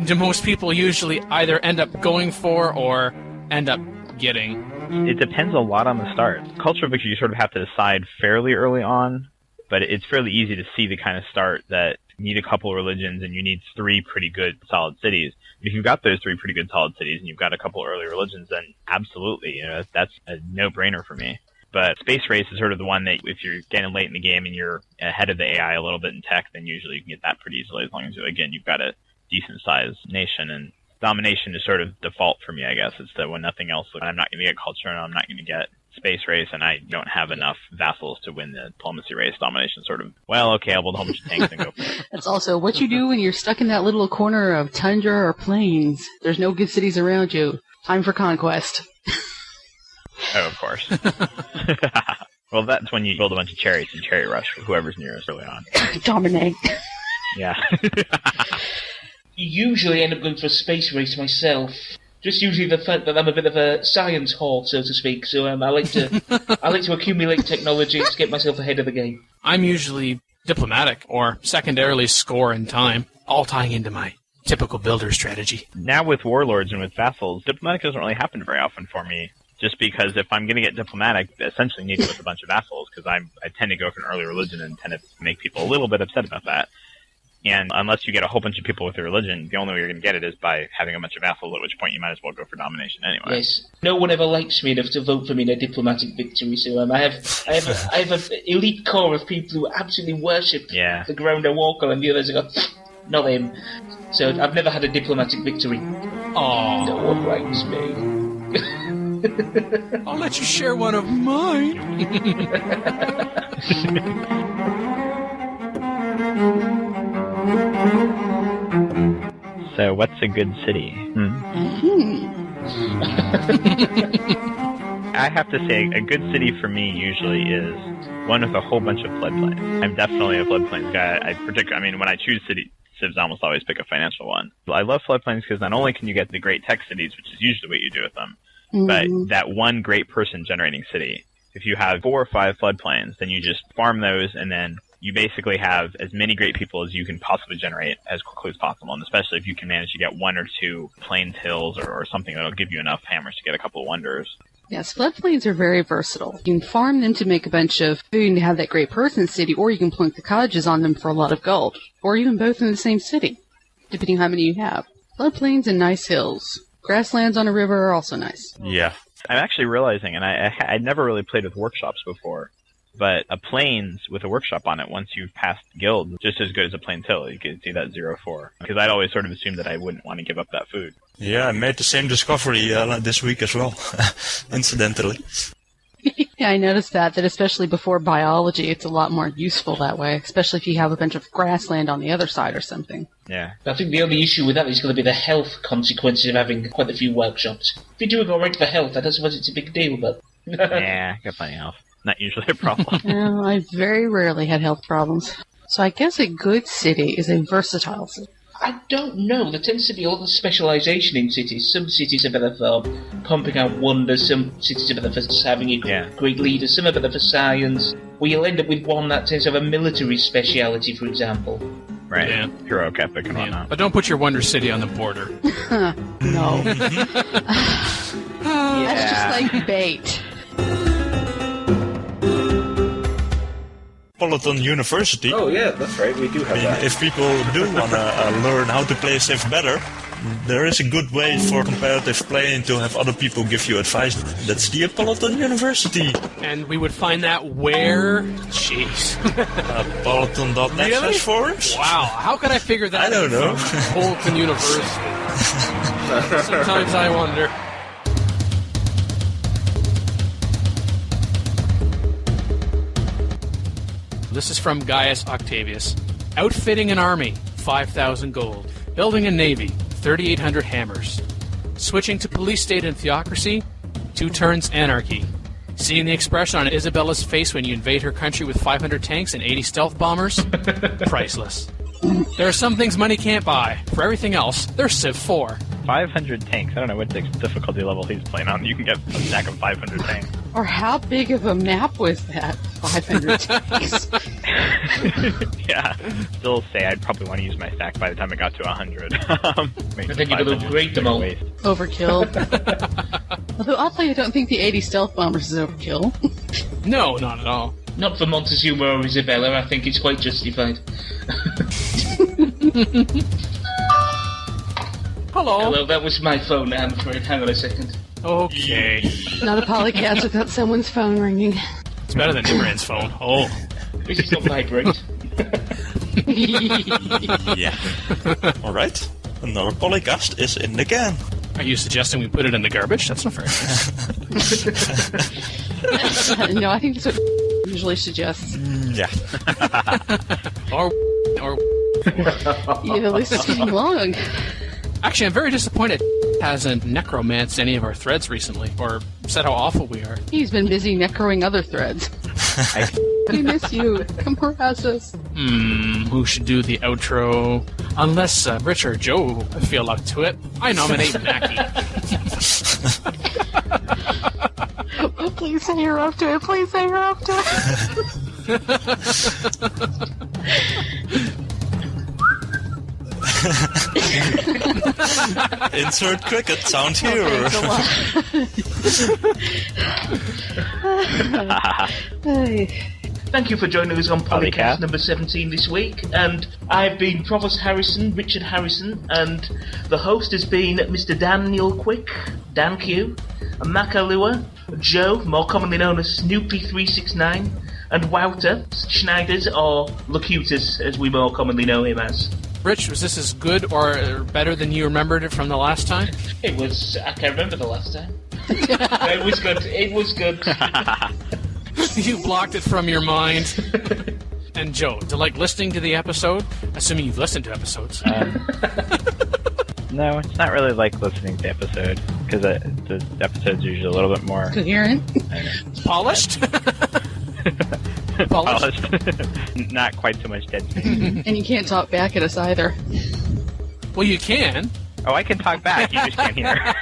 do most people usually either end up going for or end up getting?
It depends a lot on the start. Cultural victory, you sort of have to decide fairly early on, but it's fairly easy to see the kind of start that you need a couple of religions and you need 3 pretty good solid cities. If you've got those 3 pretty good solid cities and you've got a couple of early religions, then absolutely, that's a no-brainer for me. But Space Race is sort of the one that if you're getting late in the game and you're ahead of the AI a little bit in tech, then usually you can get that pretty easily, as long as, again, you've got a decent-sized nation. And domination is sort of default for me, I guess. It's that when nothing else, I'm not going to get culture and I'm not going to get Space Race, and I don't have enough vassals to win the diplomacy race. Domination sort of, well, okay, I'll build a whole bunch of tanks and go for it.
That's also what you do when you're stuck in that little corner of tundra or plains. There's no good cities around you. Time for conquest.
Oh, of course. Well, that's when you build a bunch of chariots and chariot rush for whoever's nearest early on.
Dominate.
Yeah.
Usually end up going for a space race myself. Just usually the fact that I'm a bit of a science whore, so to speak. So I like to accumulate technology to get myself ahead of the game.
I'm usually diplomatic, or secondarily score in time, all tying into my typical builder strategy.
Now with Warlords and with vassals, diplomatic doesn't really happen very often for me. Just because if I'm going to get diplomatic, I essentially need to with a bunch of vassals, because I tend to go for an early religion and tend to make people a little bit upset about that. And unless you get a whole bunch of people with a religion, the only way you're going to get it is by having a bunch of vassals, at which point you might as well go for domination anyway.
Yes. No one ever likes me enough to vote for me in a diplomatic victory, so I have an elite core of people who absolutely worship the ground I walk on, and the others go, not him. So I've never had a diplomatic victory.
Aww.
No one likes me.
I'll let you share one of mine.
So, what's a good city? I have to say, a good city for me usually is one with a whole bunch of floodplains. I'm definitely a floodplains guy. When I choose city, civs almost always pick a financial one. I love floodplains because not only can you get the great tech cities, which is usually what you do with them, but that one great person generating city. If you have 4 or 5 floodplains, then you just farm those and then you basically have as many great people as you can possibly generate as quickly as possible, and especially if you can manage to get 1 or 2 plains hills or something that'll give you enough hammers to get a couple of wonders.
Yes, floodplains are very versatile. You can farm them to make a bunch of food and have that great person city, or you can plunk the cottages on them for a lot of gold, or even both in the same city, depending on how many you have. Floodplains and nice hills. Grasslands on a river are also nice.
Yeah.
I'm actually realizing, and I'd never really played with workshops before, but a plains with a workshop on it, once you've passed guild, just as good as a plains hill. You can see that 0-4. Because I'd always sort of assumed that I wouldn't want to give up that food.
Yeah, I made the same discovery this week as well, incidentally.
Yeah, I noticed that especially before biology, it's a lot more useful that way, especially if you have a bunch of grassland on the other side or something.
Yeah.
I think the only issue with that is going to be the health consequences of having quite a few workshops. If you're doing alright for health, I don't suppose it's a big deal, but...
Yeah, got plenty of health. Not usually a problem.
Well, I very rarely had health problems. So I guess a good city is a versatile city.
I don't know. There tends to be a lot of specialisation in cities. Some cities are better for pumping out wonders, some cities are better for having a great leader, some are better for science. Well, you'll end up with one that tends to have a military speciality, for example.
Right.
Yeah.
Heroic epic and whatnot.
But don't put your Wonder City on the border.
No. That's just like bait.
Apolyton University.
Oh yeah, that's right. We do have that.
If people do want to learn how to play Civ better, there is a good way for competitive playing to have other people give you advice. That's the Apolyton University.
And we would find that where? Jeez.
Apolyton.net /forums?
Wow, how could I figure that out?
I don't know.
Apolyton University. Sometimes I wonder. This is from Gaius Octavius. Outfitting an army, 5,000 gold. Building a navy, 3,800 hammers. Switching to police state and theocracy, 2 turns anarchy. Seeing the expression on Isabella's face when you invade her country with 500 tanks and 80 stealth bombers? Priceless. There are some things money can't buy. For everything else, there's Civ 4.
500 tanks. I don't know what difficulty level he's playing on. You can get a stack of 500 tanks.
Or how big of a map was that? 500 tanks.
Yeah. Still say I'd probably want to use my stack by the time it got to 100.
And then you're going to upgrade them all.
Overkill. Although, oddly, I don't think the 80 stealth bombers is overkill.
No, not at all.
Not for Montezuma or Isabella. I think it's quite justified. Hello, that was my phone, I'm afraid. Hang on a second.
Okay.
Not a PolyCast without someone's phone ringing.
It's better than Imran's phone. Oh.
This is not vibrate.
Yeah. Alright. Another PolyCast is in the can.
Are you suggesting we put it in the garbage? That's not very nice.
No, I think that's what usually suggests.
Yeah.
or
Yeah, at least it's getting long.
Actually, I'm very disappointed hasn't necromanced any of our threads recently, or said how awful we are.
He's been busy necroing other threads. We miss you. Come harass us.
Who should do the outro? Unless Rich or Joe feel up to it, I nominate Mackie.
Please say you're up to it. Please say you're up to it.
Insert cricket sound here.
Thank you for joining us on PolyCast number 17 this week, and I've been Provost Harrison, Richard Harrison, and the host has been Mr. Daniel Quick, DanQ, Makahlua, Joe, more commonly known as Snoopy369, and Wouter, Snijders, or Locutus, as we more commonly know him as.
Rich, was this as good or better than you remembered it from the last time?
It was. I can't remember the last time. It was good. It was good.
You blocked it from your mind. And Joe, do you like listening to the episode? Assuming you've listened to episodes.
No, it's not really like listening to the episode, because the episode's usually a little bit more...
Coherent?
Polished?
Polished. Not quite so much dead space.
And you can't talk back at us either.
Well, you can.
Oh, I can talk back, you just can't hear.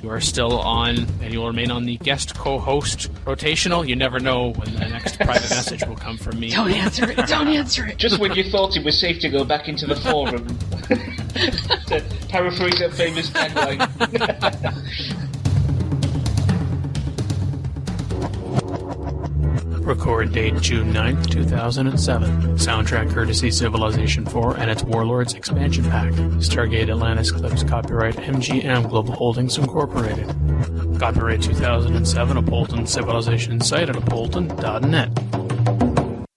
You are still on, and you will remain on the guest co-host rotational. You never know when the next private message will come from me.
Don't answer it. Don't answer it.
Just when you thought it was safe to go back into the forum. To paraphrase that famous tagline.
Record date June 9th, 2007. Soundtrack courtesy Civilization 4 and its Warlords expansion pack. Stargate Atlantis Clips copyright MGM Global Holdings Incorporated. Copyright 2007 Apolyton Civilization Site at apolyton.net.